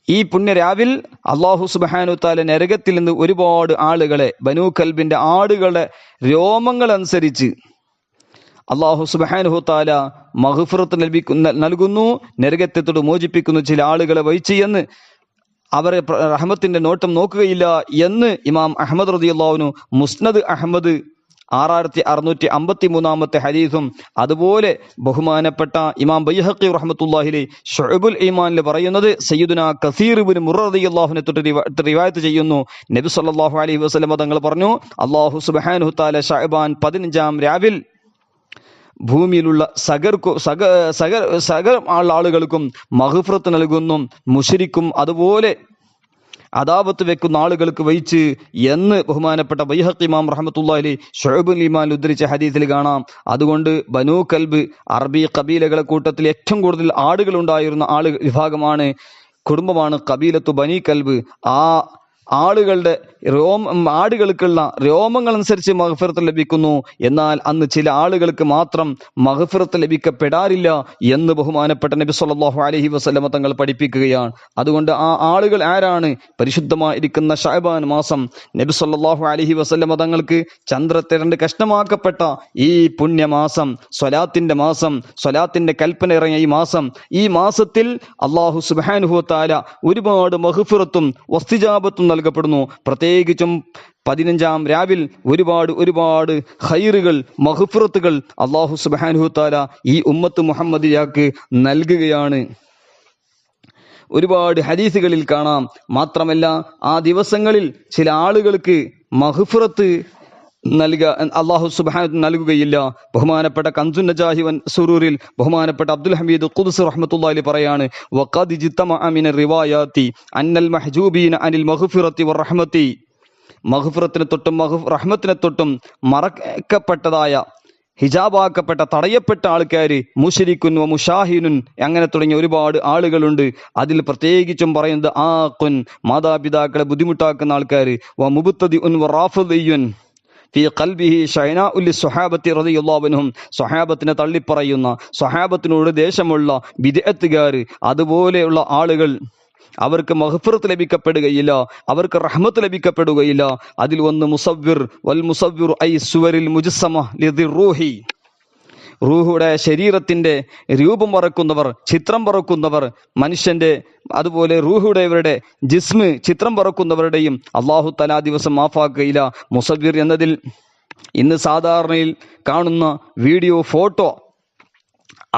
ഈ പുണ്യരാവിൽ അല്ലാഹു സുബ്ഹാനഹു തആല നരകത്തിൽ നിന്ന് ഒരുപാട് ആളുകളെ, ബനൂ കൽബിന്റെ ആടുകളുടെ രോമങ്ങൾ അനുസരിച്ച് അല്ലാഹു സുബ്ഹാനഹു തആല മഗ്ഫിറത്ത് നൽകുന്നു, നരകത്തെ തൊട്ട് മോചിപ്പിക്കുന്നു ചില ആളുകളെ വഹിച്ച് എന്ന്, അവരെ റഹ്മത്തിന്റെ നോട്ടം നോക്കുകയില്ല എന്ന് ഇമാം അഹ്മദ് റളിയല്ലാഹു അൻഹു മുസ്നദ് അഹ്മദ് 6653-ാമത്തെ ഹദീസും, അതുപോലെ ബഹുമാനപ്പെട്ട ഇമാം ബൈഹഖി റഹ്മത്തുള്ളാഹി അലൈഹി ശുഅബുൽ ഈമാനിൽ പറയുന്നത് സയ്യിദുനാ കസീർ ഇബ്നു മുർറ റളിയല്ലാഹു അൻഹു തൊട്ട് റിവായത്ത് ചെയ്യുന്നു, നബി സല്ലല്ലാഹു അലൈഹി വസല്ലം തങ്ങൾ പറഞ്ഞു, അല്ലാഹു സുബ്ഹാനഹു തആല ഷഅബാൻ 15-ാം രാവിൽ ഭൂമിയിലുള്ള സകല ആളുകൾക്കും മഗ്ഫിറത്ത് നൽകുന്നു, മുശ്രിക്കും അതുപോലെ അദാവത്ത് വെക്കുന്ന ആളുകൾക്ക് വഹിച്ച് എന്ന് ബഹുമാനപ്പെട്ട ബൈഹഖി ഇമാം റഹ്മത്തുള്ളാഹി അലൈഹി ശുഅബുൽ ഈമാൻ ഉദ്ധരിച്ച ഹദീസിൽ കാണാം. അതുകൊണ്ട് ബനൂ കൽബ് അറബി കബീലകളെ കൂട്ടത്തിൽ ഏറ്റവും കൂടുതൽ ആടുകൾ ഉണ്ടായിരുന്ന വിഭാഗമാണ്, കുടുംബമാണ് കബീലത്തു ബനി കൽബ്. ആ ആളുകളുടെ ആടുകൾക്കുള്ള രോമങ്ങൾ അനുസരിച്ച് മഗ്ഫിറത്ത് ലഭിക്കുന്നു. എന്നാൽ അന്ന് ചില ആളുകൾക്ക് മാത്രം മഗ്ഫിറത്ത് ലഭിക്കപ്പെടാറില്ല എന്ന് ബഹുമാനപ്പെട്ട നബി സല്ലല്ലാഹു അലൈഹി വസല്ലം തങ്ങൾ പഠിപ്പിക്കുകയാണ്. അതുകൊണ്ട് ആ ആളുകൾ ആരാണ്? പരിശുദ്ധമായിരിക്കുന്ന ഷഅബാൻ മാസം നബി സല്ലല്ലാഹു അലൈഹി വസല്ലം തങ്ങൾക്ക് ചന്ദ്രത്തെ കഷ്ണമാക്കപ്പെട്ട ഈ പുണ്യമാസം, സ്വലാത്തിന്റെ മാസം, സ്വലാത്തിന്റെ കൽപ്പന ഇറങ്ങിയ ഈ മാസത്തിൽ അല്ലാഹു സുബ്ഹാനഹു വ തആല ഒരുപാട് മഗ്ഫിറത്തും വസ്തിജാബത്തും നൽകപ്പെടുന്നു. പ്രത്യേകിച്ചും 15-ാം രാവിൽ ഒരുപാട് ഖൈറുകൾ, മഗ്ഫിറത്തുകൾ അല്ലാഹു സുബ്ഹാനഹു തആല ഈ ഉമ്മത്ത് മുഹമ്മദിയക്ക് നൽകുകയാണ്. ഒരുപാട് ഹദീസുകളിൽ കാണാം. മാത്രമല്ല ആ ദിവസങ്ങളിൽ ചില ആളുകൾക്ക് മഗ്ഫിറത്ത് അല്ലാഹു സുബ്ഹാനഹു നൽകുകയില്ല. ബഹുമാനപ്പെട്ട കൻസുൻ നജാഹി വൻ സുറൂറിൽ ബഹുമാനപ്പെട്ട അബ്ദുൽ ഹമീദ് ഖുദ്സ് റഹ്മത്തുള്ളാഹി അലൈഹി പറയാണ്, വഖദ് ജിത്തമഅ മിന റിവായാതി അന്നൽ മഹ്ജൂബീന അനിൽ മഗ്ഫിറത്തി വറഹ്മത്തി, മഗ്ഫിറത്തിനെ തൊട്ടും റഹ്മത്തിനെ തൊട്ടും മറക്കപ്പെട്ടതായ, ഹിജാബാക്കപ്പെട്ട, തടയപ്പെട്ട ആൾക്കാര് മുശ്രിക്കുൻ വ മുഷാഹിനുൻ അങ്ങനെ തുടങ്ങിയ ഒരുപാട് ആളുകളുണ്ട്. അതിൽ പ്രത്യേകിച്ചും പറയുന്നത് ആഖുൻ, മാതാപിതാക്കളെ ബുദ്ധിമുട്ടാക്കുന്ന ആൾക്കാർ, വ മുബ്തദിഉൻ വ റാഫിദിയുൻ ഫീ ഖൽബിഹി ഷൈനാഉ ലിസ്സഹാബത്തി റളിയല്ലാഹു അൻഹും, സ്വഹാബത്തിനെ തള്ളിപ്പറയുന്ന, സ്വഹാബത്തിനോട് ദേഷ്യമുള്ള ബിദ്അത്തുകാർ, അതുപോലെയുള്ള ആളുകൾ, അവർക്ക് മഗ്ഫിറത്ത് ലഭിക്കപ്പെടുകയില്ല, അവർക്ക് റഹ്മത്ത് ലഭിക്കപ്പെടുകയില്ല. അതിൽ ഒന്ന് മുസവ്വിർ, വൽ മുസവ്വിർ ഐ സുവരിൽ മുജസ്സമ ലിദിർ റൂഹി, റൂഹുടെ ശരീരത്തിന്റെ രൂപം വരക്കുന്നവർ, ചിത്രം വരക്കുന്നവർ, മനുഷ്യന്റെ അതുപോലെ റൂഹുടേവരുടെ ജിസ്മ് ചിത്രം വരക്കുന്നവരുടെയും അല്ലാഹു തആല ദിവസം മാഫാക്കുകയില്ല. മുസവ്വിർ എന്നതിൽ ഇന്ന് സാധാരണയിൽ കാണുന്ന വീഡിയോ, ഫോട്ടോ,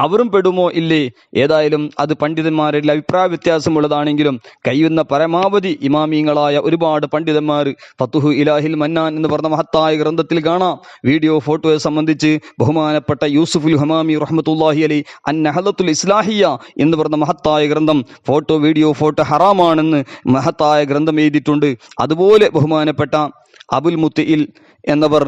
അവരും പെടുമോ ഇല്ലേ? ഏതായാലും അത് പണ്ഡിതന്മാരുടെ അഭിപ്രായ വ്യത്യാസമുള്ളതാണെങ്കിലും കഴിയുന്ന പരമാവധി ഇമാമിയങ്ങളായ ഒരുപാട് പണ്ഡിതന്മാർ ഫതുഹു ഇലാഹിൽ മന്നാൻ എന്ന് പറഞ്ഞ മഹത്തായ ഗ്രന്ഥത്തിൽ കാണാം. വീഡിയോ ഫോട്ടോയെ സംബന്ധിച്ച് ബഹുമാനപ്പെട്ട യൂസുഫുൽ ഹമാമി റഹ്മത്തുള്ളാഹി അലൈഹി അന്നഹലത്തുൽ ഇസ്ലാഹിയ എന്ന് പറഞ്ഞ മഹത്തായ ഗ്രന്ഥം വീഡിയോ ഫോട്ടോ ഹറാമാണെന്ന് മഹത്തായ ഗ്രന്ഥം എഴുതിയിട്ടുണ്ട്. അതുപോലെ ബഹുമാനപ്പെട്ട അബുൽ മുത്തയിൽ എന്നവർ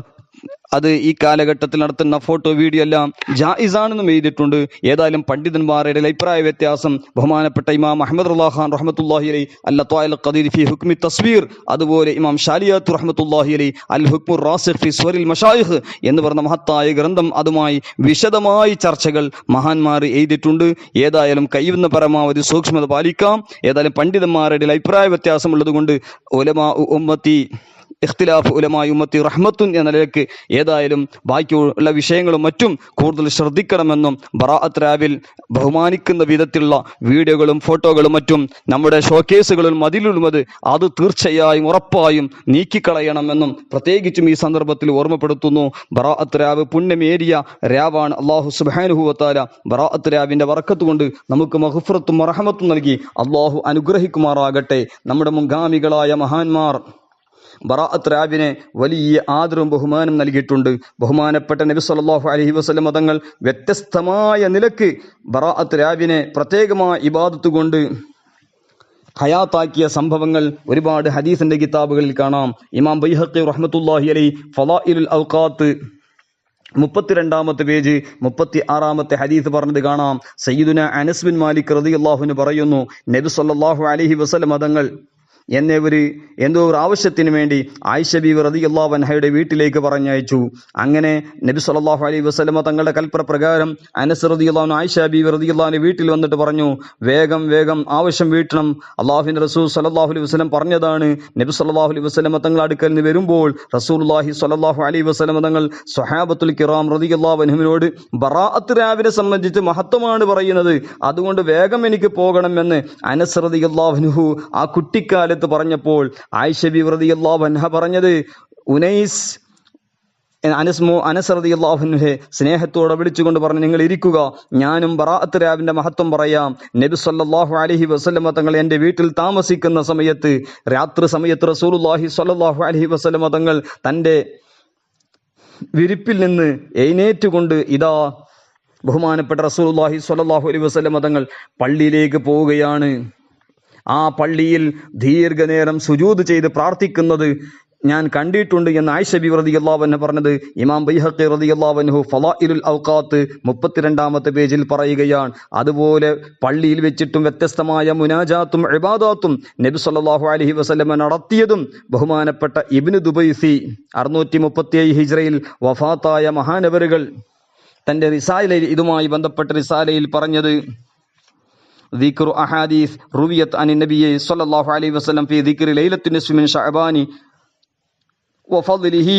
അത് ഈ കാലഘട്ടത്തിൽ നടത്തുന്ന ഫോട്ടോ വീഡിയോ എല്ലാം ജായിസാണെന്നും എഴുതിയിട്ടുണ്ട്. ഏതായാലും പണ്ഡിതന്മാരുടെ അഭിപ്രായ വ്യത്യാസം ബഹുമാനപ്പെട്ട ഇമാം അഹ്മദ് റളിയല്ലാഹു ഖാൻ റഹ്മത്തുള്ളാഹി അലൈഹി അൽ-ലത്വാഇൽ ഖദീർ ഫി ഹുക്മി തസ്വീർ, അതുപോലെ ഇമാം ഷാലിയാത്ത് റഹ്മത്തുള്ളാഹി അലൈഹി അൽ ഹുക്മുർ റാസിഖ് ഫി സ്വറിൽ മശായിഖ് എന്ന് പറഞ്ഞ മഹത്തായ ഗ്രന്ഥം അതുമായി വിശദമായി ചർച്ചകൾ മഹാന്മാർ എഴുതിയിട്ടുണ്ട്. ഏതായാലും കഴിയുന്ന പരമാവധി സൂക്ഷ്മത പാലിക്കാം. ഏതായാലും പണ്ഡിതന്മാരുടെ അഭിപ്രായ വ്യത്യാസമുള്ളത് കൊണ്ട് ഉലമാ ഉമ്മത്തി ഇഖ്തിലാഫ് ഉലമായി ഉമ്മത്തി റഹ്മത്തുൻ എന്ന നിലയ്ക്ക് ഏതായാലും ബാക്കിയുള്ള വിഷയങ്ങളും മറ്റും കൂടുതൽ ശ്രദ്ധിക്കണമെന്നും ബറാഅത്ത് റാവിൽ ബഹുമാനിക്കുന്ന വിധത്തിലുള്ള വീഡിയോകളും ഫോട്ടോകളും മറ്റും നമ്മുടെ ഷോക്കേസുകളിലും അതിലുള്ളത് അത് തീർച്ചയായും ഉറപ്പായും നീക്കിക്കളയണമെന്നും പ്രത്യേകിച്ചും ഈ സന്ദർഭത്തിൽ ഓർമ്മപ്പെടുത്തുന്നു. ബറാഅത്ത് റാവ് പുണ്യമേറിയ രാവാണ്. അല്ലാഹു സുബ്ഹാനഹു വ തആല ബറാഅത്ത് റാവിന്റെ ബറക്കത്ത് കൊണ്ട് നമുക്ക് മഗ്ഫിറത്തും റഹ്മത്തും നൽകി അല്ലാഹു അനുഗ്രഹിക്കുമാറാകട്ടെ. നമ്മുടെ മുൻഗാമികളായ മഹാന്മാർ ബറാഅത്ത് റാവിനെ വലിയ ആദരവും ബഹുമാനം നൽകിയിട്ടുണ്ട്. ബഹുമാനപ്പെട്ട നബി സല്ലല്ലാഹു അലൈഹി വസല്ലം തങ്ങൾ വ്യത്യസ്തമായ നിലക്ക് ബറാഅത്ത് റാവിനെ പ്രത്യേകമായ ഇബാദത്ത് കൊണ്ട് ഹയാത്താക്കിയ സംഭവങ്ങൾ ഒരുപാട് ഹദീസിന്റെ കിതാബുകളിൽ കാണാം. ഇമാം ബൈഹഖി റഹ്മത്തുള്ളാഹി അലൈഹി ഫളായിലുൽ ഔഖാത്ത് 32-ാമത്തെ പേജ് 36-ാമത്തെ ഹദീസ് പറഞ്ഞത് കാണാം. സയ്യിദുന അനസ് ബിൻ മാലിക് റളിയല്ലാഹു അൻഹു പറയുന്നു, നബി സല്ലല്ലാഹു അലൈഹി വസല്ലം തങ്ങൾ എന്നെ എന്തോ ഒരു ആവശ്യത്തിന് വേണ്ടി ആയിഷ ബീവി റളിയല്ലാഹു അൻഹയുടെ വീട്ടിലേക്ക് പറഞ്ഞയച്ചു. അങ്ങനെ നബി സല്ലല്ലാഹു അലൈഹി വസല്ലമ തങ്ങളുടെ കൽപ്പന പ്രകാരം അനസ് റളിയല്ലാഹു അൻഹു ആയിഷ ബീവി റളിയല്ലാഹു അൻഹയുടെ വീട്ടിൽ വന്നിട്ട് പറഞ്ഞു, വേഗം വേഗം ആവശ്യം വീട്ടണം. അല്ലാഹുവിന്റെ റസൂൽ സല്ലല്ലാഹു അലൈഹി വസല്ലം പറഞ്ഞതാണ്. നബി സല്ലല്ലാഹു അലൈഹി വസല്ലമ തങ്ങളുടെ അടുക്കൽ നിന്ന് വരുമ്പോൾ റസൂലുള്ളാഹി സല്ലല്ലാഹു അലൈഹി വസല്ലമ തങ്ങൾ സ്വഹാബത്തുൽ കിറാം റളിയല്ലാഹു അൻഹുവിനോട് ബറാഅത്ത് റാവിനെ സംബന്ധിച്ച് മഹത്വമാണ് പറയുന്നത്, അതുകൊണ്ട് വേഗം എനിക്ക് പോകണമെന്ന് അനസ് റളിയല്ലാഹു അൻഹു ആ കുട്ടിക്കാലത്ത് പറഞ്ഞപ്പോൾ ആയിഷ ബീവി റളിയല്ലാഹു അൻഹ പറഞ്ഞത്, അനസ് റളിയല്ലാഹു അൻഹു സ്നേഹത്തോടെ വിളിച്ചുകൊണ്ട് പറഞ്ഞു, നിങ്ങൾ ഇരിക്കുക, ഞാനും ബറാഅത്ത് റാവിന്റെ മഹത്വം പറയാം. നബി സല്ലല്ലാഹു അലൈഹി വസല്ലമ തങ്ങൾ എന്റെ വീട്ടിൽ താമസിക്കുന്ന സമയത്ത് രാത്രി സമയത്ത് റസൂലുള്ളാഹി സ്വല്ലല്ലാഹു അലൈഹി വസല്ലമ തങ്ങൾ തന്റെ വിരിപ്പിൽ നിന്ന് എഴുന്നേറ്റുകൊണ്ട് ഇതാ ബഹുമാനപ്പെട്ട റസൂലുള്ളാഹി സ്വല്ലല്ലാഹു അലൈഹി വസല്ലമ തങ്ങൾ പള്ളിയിലേക്ക് പോവുകയാണ്. ആ പള്ളിയിൽ ദീർഘനേരം സുജൂദ് ചെയ്ത് പ്രാർത്ഥിക്കുന്നത് ഞാൻ കണ്ടിട്ടുണ്ട് എന്ന് ആയിഷ ബീവി റളിയല്ലാഹു അൻഹ പറഞ്ഞത് ഇമാം ബൈഹഖി റളിയല്ലാഹു അൻഹു ഫളായിലുൽ ഔഖാത്ത് 32-ാമത്തെ പേജിൽ പറയുകയാണ്. അതുപോലെ പള്ളിയിൽ വെച്ചിട്ടും വ്യത്യസ്തമായ മുനാജാത്തും ഇബാദാത്തും നബി സല്ലല്ലാഹു അലൈഹി വസല്ലം നടത്തിയതും ബഹുമാനപ്പെട്ട ഇബ്നു ദുബൈസി 637 ഹിജ്റയിൽ വഫാത്തായ മഹാനവറുകൾ തന്റെ റിസാലയിൽ ഇതുമായി ബന്ധപ്പെട്ട റിസാലയിൽ പറഞ്ഞത്, ذكر أحاديث رويت عن النبي صلى الله عليه وسلم في ذكر ليلة النصف من شعبان وفضله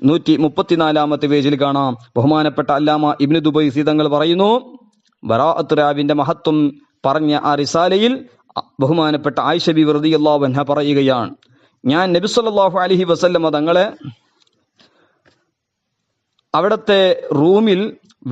134-ാമത്തെ പേജിൽ കാണാം. ബഹുമാനപ്പെട്ട അല്ലാമ ഇബ്നു ദുബൈസി തങ്ങൾ പറയുന്നു, ബറാഅത്ത് റാവിന്റെ മഹത്വം പറഞ്ഞ ആ റിസാലയിൽ ബഹുമാനപ്പെട്ട ആയിഷ ബീവി റളിയല്ലാഹു അൻഹ പറയുകയാണ്, ഞാൻ നബി സല്ലല്ലാഹു അലൈഹി വസല്ലം തങ്ങളെ അവിടത്തെ റൂമിൽ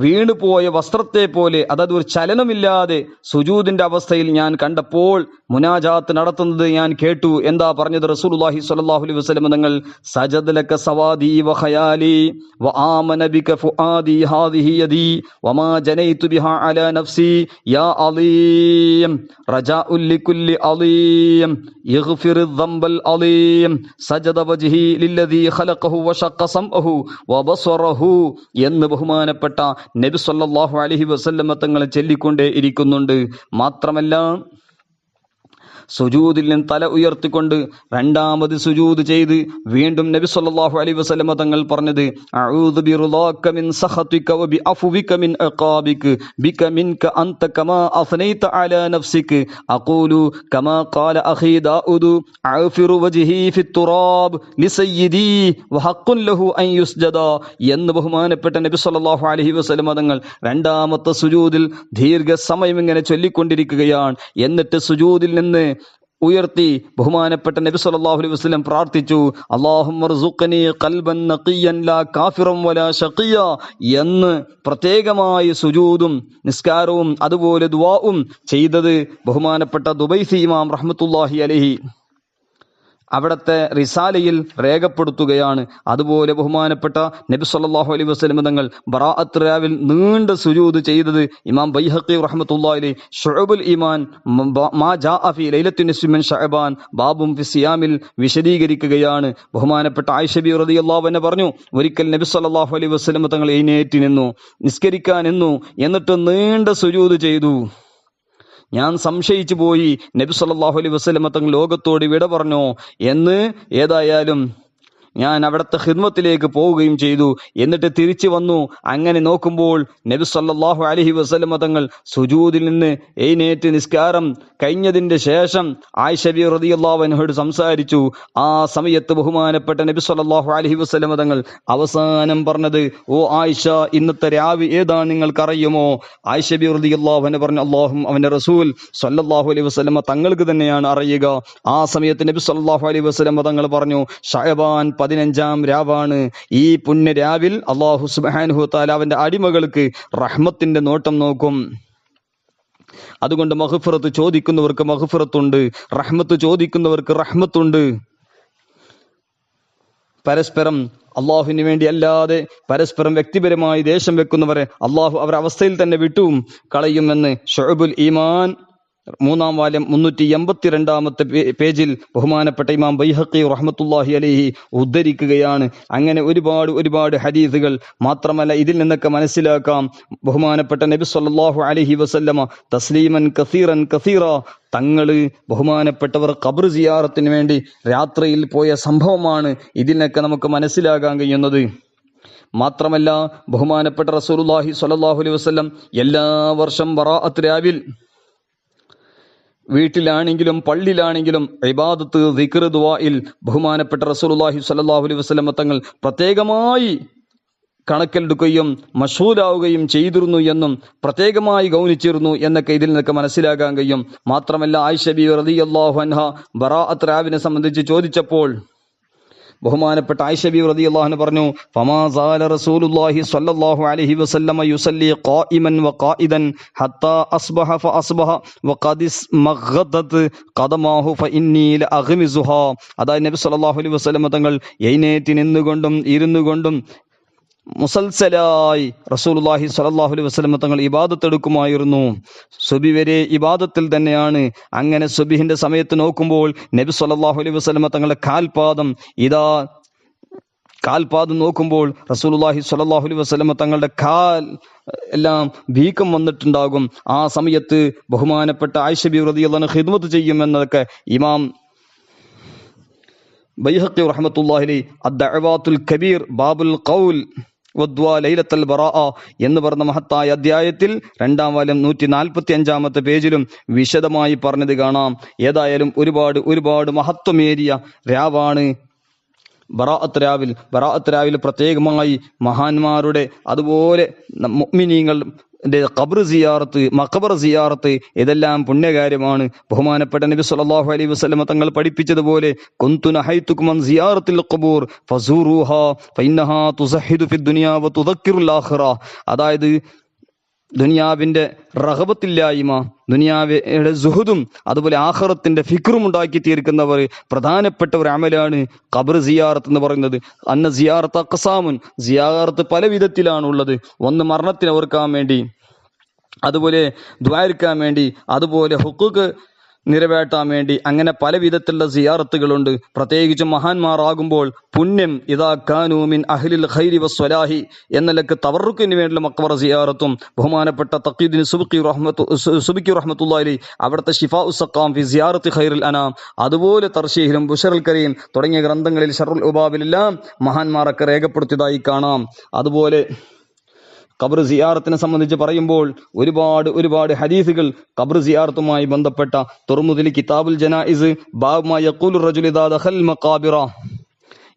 വീണുപോയ വസ്ത്രത്തെ പോലെ, അതായത് ഒരു ചലനമില്ലാതെ സുജൂദിന്റെ അവസ്ഥയിൽ ഞാൻ കണ്ടപ്പോൾ മുനാജാത്ത് നടത്തുന്നത് ഞാൻ കേട്ടു. എന്താ പറഞ്ഞത്? റസൂലുള്ളാഹി സ്വല്ലല്ലാഹു അലൈഹി വസല്ലം തങ്ങൾ, സജദ ലക സവാദി വ ഖയാലി വ ആമന ബിക ഫുആദി ഹാദിഹി യദി വമാ ജനൈതു ബിഹാ അലാ നഫ്സി യാ അലീം റജാഉൽ ലികുല്ലി അലീം യഗ്ഫിർ ദംബൽ അലീം സജദ വജ്ഹി ലില്ലദി ഖലഖഹു വ ശഖ സംഅഹു വ ബസറഹു എന്ന് ബഹുമാനപ്പെട്ട നബി സല്ലല്ലാഹു അലൈഹി വസല്ലം തങ്ങളെ ചൊല്ലിക്കൊണ്ടേ ഇരിക്കുന്നുണ്ട്. മാത്രമല്ല സുജൂദിൽ നിന്ന് തല ഉയർത്തിക്കൊണ്ട് രണ്ടാമത് സുജൂദ് ചെയ്ത് വീണ്ടും നബി സല്ലല്ലാഹു അലൈഹി വസല്ലം തങ്ങൾ പറഞ്ഞത്, അഊദു ബിറുളാക മിൻ സഖതിക വ ബിഅഫ്വിക മിൻ ഇഖാബിക ബിക മിൻക അൻത കമാ അഫനൈത അലാ നഫ്സിക അഖൂലു കമാ ഖാല അഖീ ദാഊദ് അഗ്ഫിറു വജ്ഹി ഫിത്തുറാബ് ലിസയ്യിദി വഹഖുൻ ലഹു അൻ യുസ്ജദ എന്ന് ബഹുമാനപ്പെട്ട നബി സല്ലല്ലാഹു അലൈഹി വസല്ലം തങ്ങൾ രണ്ടാമത്തെ സുജൂദിൽ ദീർഘസമയം ഇങ്ങനെ ചൊല്ലിക്കൊണ്ടിരിക്കുകയാണ്. എന്നിട്ട് സുജൂദിൽ നിന്ന് ഉയർത്തി ബഹുമാനപ്പെട്ട നബി സല്ലല്ലാഹു അലൈഹി വസല്ലം പ്രാർത്ഥിച്ചു, അല്ലാഹുമ്മ ർസുഖ്നി ഖൽബൻ നഖിയ്യൻ ലാ കാഫിറൻ വലാ ശഖിയ എന്ന് പ്രത്യേകമായി സുജൂദും നിസ്കാരവും അതുപോലെ ദുആവും ചെയ്തത് ബഹുമാനപ്പെട്ട ദുബൈസി ഇമാം റഹ്മത്തുള്ളാഹി അലൈഹി അവിടത്തെ റിസാലയിൽ രേഖപ്പെടുത്തുകയാണ്. അതുപോലെ ബഹുമാനപ്പെട്ട നബി സല്ലല്ലാഹു അലൈഹി വസല്ലം തങ്ങൾ ബറാഅത്ത് രാവിൽ നീണ്ട സുജൂദ് ചെയ്തത് ഇമാം ബൈഹഖി റഹ്മത്തുള്ളാഹി അലൈഹി ശുഅബുൽ ഈമാൻ മാ ജാഅ ഫീ ലൈലത്തുൻ നിസ്ഫി മിൻ ശഅബാൻ ബാബും ഫി സിയാമിൽ വിശദീകരിക്കുകയാണ്. ബഹുമാനപ്പെട്ട ആയിഷ ബി റളിയല്ലാഹു അൻഹ പറഞ്ഞു, ഒരിക്കൽ നബി സല്ലല്ലാഹു അലൈഹി വസല്ലം തങ്ങൾ എഴുന്നേറ്റ് നിന്നു, നിസ്കരിക്കാൻ നിന്നു, എന്നിട്ട് നീണ്ട സുജൂദ് ചെയ്തു. ഞാൻ സംശയിച്ചു പോയി, നബി സല്ലല്ലാഹു അലൈഹി വസല്ലം തങ്ങൾ ലോകത്തോട് വിട പറഞ്ഞോ എന്ന്. ഏതായാലും ഞാൻ അവിടുത്തെ ഖിദ്മത്തിലേക്ക് പോവുകയും ചെയ്തു. എന്നിട്ട് തിരിച്ചു വന്നു. അങ്ങനെ നോക്കുമ്പോൾ നബി സല്ലല്ലാഹു അലൈഹി വസല്ലം തങ്ങൾ സുജൂദിൽ നിന്ന് എഴുന്നേറ്റ് നിസ്കാരം കഴിഞ്ഞതിന്റെ ശേഷം ആയിഷ ബി റളിയല്ലാഹു അൻഹയോട് സംസാരിച്ചു. ആ സമയത്ത് ബഹുമാനപ്പെട്ട നബി സല്ലല്ലാഹു അലൈഹി വസല്ലം തങ്ങൾ അവസാനം പറഞ്ഞത്, ഓ ആയിഷ, ഇന്നത്തെ രാവ് ഏതാണ് നിങ്ങൾക്കറിയുമോ? ആയിഷ ബി റളിയല്ലാഹു അൻഹ പറഞ്ഞു, അല്ലാഹും അവന്റെ റസൂൽ സല്ലല്ലാഹു അലൈഹി വസല്ലം തങ്ങൾക്ക് തന്നെയാണ് അറിയുക. ആ സമയത്ത് നബി സല്ലല്ലാഹു അലൈഹി വസല്ലം തങ്ങൾ പറഞ്ഞു, ശഅബാൻ 15-ാം രാവാണ്. ഈ പുണ്യ രാവിൽ അല്ലാഹു സുബ്ഹാനഹു വ തആല അവന്റെ അടിമകൾക്ക് റഹ്മത്തിന്റെ നോട്ടം നോക്കും. അതുകൊണ്ട് മഗ്ഫിറത്ത് ചോദിക്കുന്നവർക്ക് മഗ്ഫിറത്തുണ്ട്, റഹ്മത്ത് ചോദിക്കുന്നവർക്ക് റഹ്മത്തുണ്ട്. പരസ്പരം അള്ളാഹുവിന് വേണ്ടി അല്ലാതെ പരസ്പരം വ്യക്തിപരമായി ദേഷ്യം വെക്കുന്നവരെ അള്ളാഹു അവരുടെ അവസ്ഥയിൽ തന്നെ വിട്ടും കളയുമെന്ന് ശുഅബുൽ ഈമാൻ 3-ാം വാല്യം 382-ാമത്തെ പേജിൽ ബഹുമാനപ്പെട്ട ഇമാം ബൈഹഖി റഹ്മത്തുള്ളാഹി അലൈഹി ഉദ്ധരിക്കുകയാണ്. അങ്ങനെ ഒരുപാട് ഹദീസുകൾ. മാത്രമല്ല ഇതിൽ നിന്നൊക്കെ മനസ്സിലാക്കാം, ബഹുമാനപ്പെട്ട നബി സല്ലല്ലാഹു അലൈഹി വസല്ലമ തസ്ലീമൻ കസീറ തങ്ങള് ബഹുമാനപ്പെട്ടവർ ഖബർ സിയാറത്തിന് വേണ്ടി രാത്രിയിൽ പോയ സംഭവമാണ് ഇതിൽ നിന്നൊക്കെ നമുക്ക് മനസ്സിലാക്കാൻ കഴിയുന്നത്. മാത്രമല്ല ബഹുമാനപ്പെട്ട റസൂലുള്ളാഹി സ്വല്ലല്ലാഹു അലൈഹി വസല്ലം എല്ലാ വർഷം ബറാഅത്ത് രാവിൽ വീട്ടിലാണെങ്കിലും പള്ളിയിലാണെങ്കിലും ഇബാദത്ത് ദിക്ർ ദുആയിൽ ബഹുമാനപ്പെട്ട റസൂലുള്ളാഹി സ്വല്ലല്ലാഹു അലൈഹി വസല്ലം തങ്ങൾ പ്രത്യേകമായി കണക്കെടുക്കുകയും മശൂലാവുകയും ചെയ്തിരുന്നു എന്നും പ്രത്യേകമായി ഗൗനിച്ചിരുന്നു എന്നൊക്കെ ഇതിൽ നിന്നൊക്കെ മനസ്സിലാക്കാൻ കഴിയും. മാത്രമല്ല ആയിഷ ബി റളിയല്ലാഹു അൻഹ ബറാഅത്ത് രാവിനെ സംബന്ധിച്ച് ചോദിച്ചപ്പോൾ ബഹുമാനപ്പെട്ട ആയിഷ ബി റളിയല്ലാഹു അൻഹ പറഞ്ഞു, ഫമാ സാല റസൂലുള്ളാഹി സ്വല്ലല്ലാഹു അലൈഹി വസല്ലമ യുസല്ലി ഖായിമൻ വഖായിദൻ ഹത്താ അസ്ബഹ ഫഅസ്ബഹ വഖദിസ് മഗ്ദത് ഖദമാഹു ഫഇന്നി ലഅഗ്മിസുഹാ. അതായത് നബി സല്ലല്ലാഹു അലൈഹി വസല്ലം തങ്ങൾ എഴുന്നേറ്റ് നിന്നുകൊണ്ടും ഇരുന്നുകൊണ്ടും മുസൽസലായി റസൂലുള്ളാഹി സ്വല്ലല്ലാഹു അലൈഹി വസല്ലം തങ്ങൾ ഇബാദത്ത് എടുക്കുമായിരുന്നു. സുബി വരെ ഇബാദത്തിൽ തന്നെയാണ്. അങ്ങനെ സുബിഹിന്റെ സമയത്ത് നോക്കുമ്പോൾ നബി സ്വല്ലല്ലാഹു അലൈഹി വസല്ലം തങ്ങളുടെ കാൽപാദം നോക്കുമ്പോൾ റസൂലുള്ളാഹി സ്വല്ലല്ലാഹു അലൈഹി വസല്ലം തങ്ങളുടെ കാൽ എല്ലാം വീക്കം വന്നിട്ടുണ്ടാകും. ആ സമയത്ത് ബഹുമാനപ്പെട്ട ആയിഷ ബി റളിയല്ലാഹു അൻഹ ഖിദ്മത്ത് ചെയ്യുമെന്നതൊക്കെ ഇമാം ബൈഹഖി റഹ്മത്തുള്ളാഹി അലൈഹി അദ്ദഅവാത്തുൽ കബീർ ബാബുൽ ഖൗൽ വദ്വാ ലൈലത്തുൽ ബറാഅ എന്ന് പറഞ്ഞ മഹത്തായ അധ്യായത്തിൽ 2-ാം വാല്യം 145-ാമത്തെ പേജിലും വിശദമായി പറഞ്ഞത് കാണാം. ഏതായാലും ഒരുപാട് മഹത്വമേറിയ രാവാണ് ബറാഅത്ത് രാവിൽ പ്രത്യേകമായി മഹാന്മാരുടെ അതുപോലെ മുഅ്മിനീങ്ങളുടെ ഖബർ സിയാറത്ത്, മഖബർ സിയാറത്ത് ഇതെല്ലാം പുണ്യകാര്യമാണ്. ബഹുമാനപ്പെട്ട നബി സല്ലല്ലാഹു അലൈഹി വസല്ലം തങ്ങൾ പഠിപ്പിച്ചതുപോലെ കുന്തു നഹൈതുകും അൻ സിയാറത്തിൽ ഖുബൂർ ഫസൂറുഹാ ഫഇന്നഹാ തുസഹിദു ഫി ദുനിയാ വ തുദക്കിറുൽ ആഖിറ. അതായത് ദുനിയാവിന്റെ റഗബത്തില്ലായ്മ, ദുനിയാവിന്റെ സുഹുദും അതുപോലെ ആഖിറത്തിന്റെ ഫിക്റും ഉണ്ടാക്കി തീർക്കുന്നവർ പ്രധാനപ്പെട്ട ഒരു അമലാണ് ഖബർ സിയാറത്ത് എന്ന് പറയുന്നത്. അന്ന സിയാറത്ത് അഖ്സാമുൻ, സിയാറത്ത് പല വിധത്തിലാണുള്ളത്. ഒന്ന് മരണത്തിന് ഓർക്കാൻ വേണ്ടി, അതുപോലെ ദുആഇർക്കാൻ വേണ്ടി, അതുപോലെ ഹുഖൂഖ് നിറവേറ്റാൻ വേണ്ടി, അങ്ങനെ പല വിധത്തിലുള്ള സിയാറത്തുകളുണ്ട്. പ്രത്യേകിച്ചും മഹാന്മാരാകുമ്പോൾ പുണ്യം ഇദാ കാനൂ മിൻ അഹ്ലിൽ ഖൈരി വസ്സലാഹി എന്നലക്ക് തവറുക്കിന് വേണ്ടിയുള്ള മഖബറ സിയാറത്തും ബഹുമാനപ്പെട്ട തഖീദുദ്ദീൻ സുബ്കി റഹ്മത്തുള്ളാഹി അലൈഹി അവിടുത്തെ ശിഫാഉസ് സഖാം ഫി സിയാറത്തി ഖൈറുൽ അനാം, അതുപോലെ തർശീഹിലും ബുശറുൽ കരീം തുടങ്ങിയ ഗ്രന്ഥങ്ങളിൽ ശർറുൽ ഉബാബിലെല്ലാം മഹാന്മാരൊക്കെ രേഖപ്പെടുത്തിയതായി കാണാം. അതുപോലെ ഖബർ സിയാറത്തിനെ സംബന്ധിച്ച് പറയുമ്പോൾ ഒരുപാട് ഹദീസുകൾ ഖബർ സിയാറത്തുമായി ബന്ധപ്പെട്ട തുർമുദിൽ കിതാബുൽ ജനായിസ് ബാബ് മാ യഖൂലു റജുലു ഇദാ ദഖൽ മഖാബിറ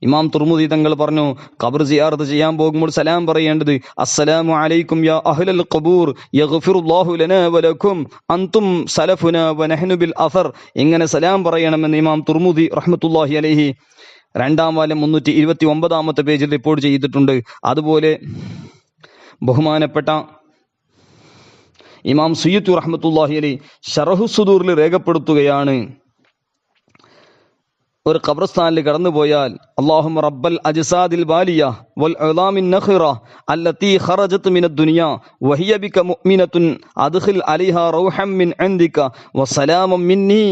ഇമാം തുർമുദി തങ്ങൾ പറഞ്ഞു, ഖബർ സിയാറത്ത് ചെയ്യാൻ പോകുമ്പോൾ സലാം പറയേണ്ടത് അസ്സലാമു അലൈക്കും യാ അഹ്ലൽ ഖബൂർ യഗ്ഫിറുല്ലാഹു ലനാ വലക്കും അൻതും സലഫുനാ വനഹ്നു ബിൽ അസർ. ഇങ്ങനെ സലാം പറയണമെന്ന് ഇമാം തുർമുദി റഹ്മത്തുള്ളാഹി അലൈഹി 2-ാം വാല്യം 329-ാമത്തെ പേജിൽ റിപ്പോർട്ട് ചെയ്തിട്ടുണ്ട്. അതുപോലെ ബഹുമാനപ്പെട്ട ഇമാം സുയ്യൂത്തി റഹ്മത്തുള്ളാഹി അലൈഹി ശറഹു സുദൂറിൽ രേഖപ്പെടുത്തുകയാണ്, ഒരു ഖബർസ്ഥാനിൽ കടന്നുപോയാൽ അല്ലാഹുമ്മ റബ്ബൽ അജ്സാദിൽ ബാലിയ വൽ ഉളാമിൻ നഖിറ അല്ലതി ഖറജത് മിനദ് ദുനിയ വഹിയ ബിക മുഅ്മിനത്തുൻ അദ്ഖിൽ അലൈഹാ റൗഹം മിൻ ഇൻദിക വസലാമൻ മിന്നി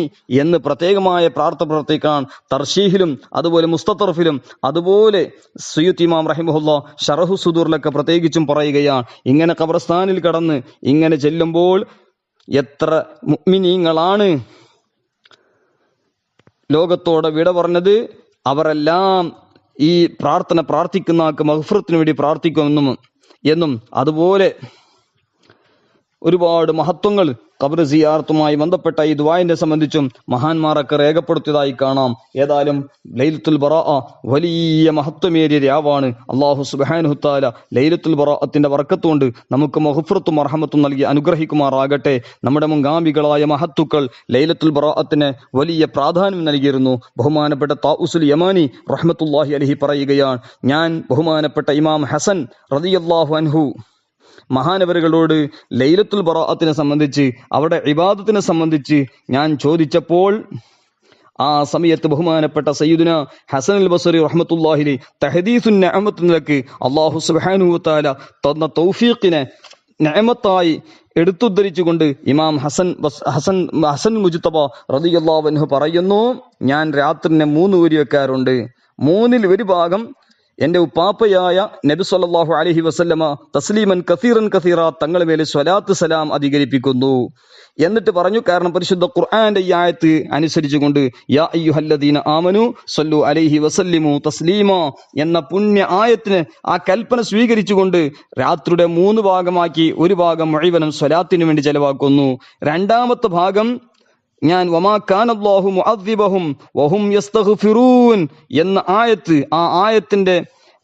എന്ന് പ്രത്യേകമായ പ്രാർത്ഥന പ്രവർത്തിക്കാൻ തർശീഹിലും അതുപോലെ മുസ്തതർഫിലും അതുപോലെ സുയ്യൂത്തി ഇമാം റഹിമഹുല്ലാഹ് ശറഹു സുദൂറിലൊക്കെ പ്രത്യേകിച്ചും പറയുകയാണ്. ഇങ്ങനെ ഖബർസ്ഥാനിൽ കടന്ന് ഇങ്ങനെ ചെല്ലുമ്പോൾ എത്ര മുഅ്മിനീങ്ങളാണ് ലോകത്തോടെ വിട പറഞ്ഞത്, അവരെല്ലാം ഈ പ്രാർത്ഥന പ്രാർത്ഥിക്കുന്ന ആൾക്ക് മഗ്ഫിറത്തിന് വേണ്ടി പ്രാർത്ഥിക്കുമെന്നും അതുപോലെ ഒരുപാട് മഹത്വങ്ങൾ ഖബർ സിയാറത്തുമായി ബന്ധപ്പെട്ട ഈ ദുആഇനെ സംബന്ധിച്ചും മഹാന്മാരൊക്കെ രേഖപ്പെടുത്തിയതായി കാണാം. ഏതായാലും ലൈലത്തുൽ ബറാഅ വലിയ മഹത്വമേറിയ രാവാണ്. അല്ലാഹു സുബ്ഹാനഹു തആല ലൈലത്തുൽ ബറാഅത്തിന്റെ ബർക്കത്തുകൊണ്ട് നമുക്ക് മഗ്ഫിറത്തും റഹ്മത്തും നൽകി അനുഗ്രഹിക്കുമാറാകട്ടെ. നമ്മുടെ മുൻഗാമികളായ മഹത്തുക്കൾ ലൈലത്തുൽ ബറാഅത്തിന് വലിയ പ്രാധാന്യം നൽകിയിരുന്നു. ബഹുമാനപ്പെട്ട താഊസുൽ യമാനി റഹ്മത്തുള്ളാഹി അലൈഹി പറയുകയാണ്, ഞാൻ ബഹുമാനപ്പെട്ട ഇമാം ഹസൻ റളിയല്ലാഹു അൻഹു മഹാനവരുകളോട് ലൈലത്തുൽ ബറാഅത്തിനെ സംബന്ധിച്ച് അവരുടെ ഇബാദത്തിനെ സംബന്ധിച്ച് ഞാൻ ചോദിച്ചപ്പോൾ ആ സമയത്ത് ബഹുമാനപ്പെട്ട സയ്യിദുന ഹസൻ അൽ ബസ്രി റഹ്മത്തുള്ളാഹി അലൈഹി തഹദീസുൻ നിഅമത്ത് നിലക്ക് അല്ലാഹു സുബ്ഹാനഹു വ തആല തന്ന തൗഫീഖിനെ നിഅമത്തായി എടുത്തുദ്ധരിച്ചുകൊണ്ട് ഇമാം ഹസൻ മുജ്തബ റളിയല്ലാഹു അൻഹു പറയുന്നു, ഞാൻ രാത്രിനെ 3 ഊരി വെക്കാറുണ്ട്. 3-ൽ 1 ഭാഗം എന്റെ ഉപ്പാപ്പയായ നബി സല്ലല്ലാഹു അലൈഹി വസല്ലമ തസ്ലീമൻ കസീറ തങ്ങളുടെ മേലെ സ്വലാത്ത് സലാം അധികരിപ്പിക്കുന്നു. എന്നിട്ട് പറഞ്ഞു, കാരണം പരിശുദ്ധ ഖുർആന്റെ ഈ ആയത്ത് അനുസരിച്ചുകൊണ്ട് യാ അയ്യുഹല്ലദീന ആമനു സല്ലു അലൈഹി വസല്ലിമു തസ്ലീമ എന്ന പുണ്യ ആയത്തിന് ആ കൽപ്പന സ്വീകരിച്ചുകൊണ്ട് രാത്രിയുടെ 3 ഭാഗമാക്കി 1 ഭാഗം മുഴുവനും സ്വലാത്തിന് വേണ്ടി ചെലവാക്കുന്നു. 2-ാമത്തെ ഭാഗം ഞാൻ വമാ കാനല്ലാഹു മുഅദ്ദിബഹും വഹും യസ്തഗ്ഫിറൂൻ എന്ന ആയത്ത്, ആ ആയത്തിന്റെ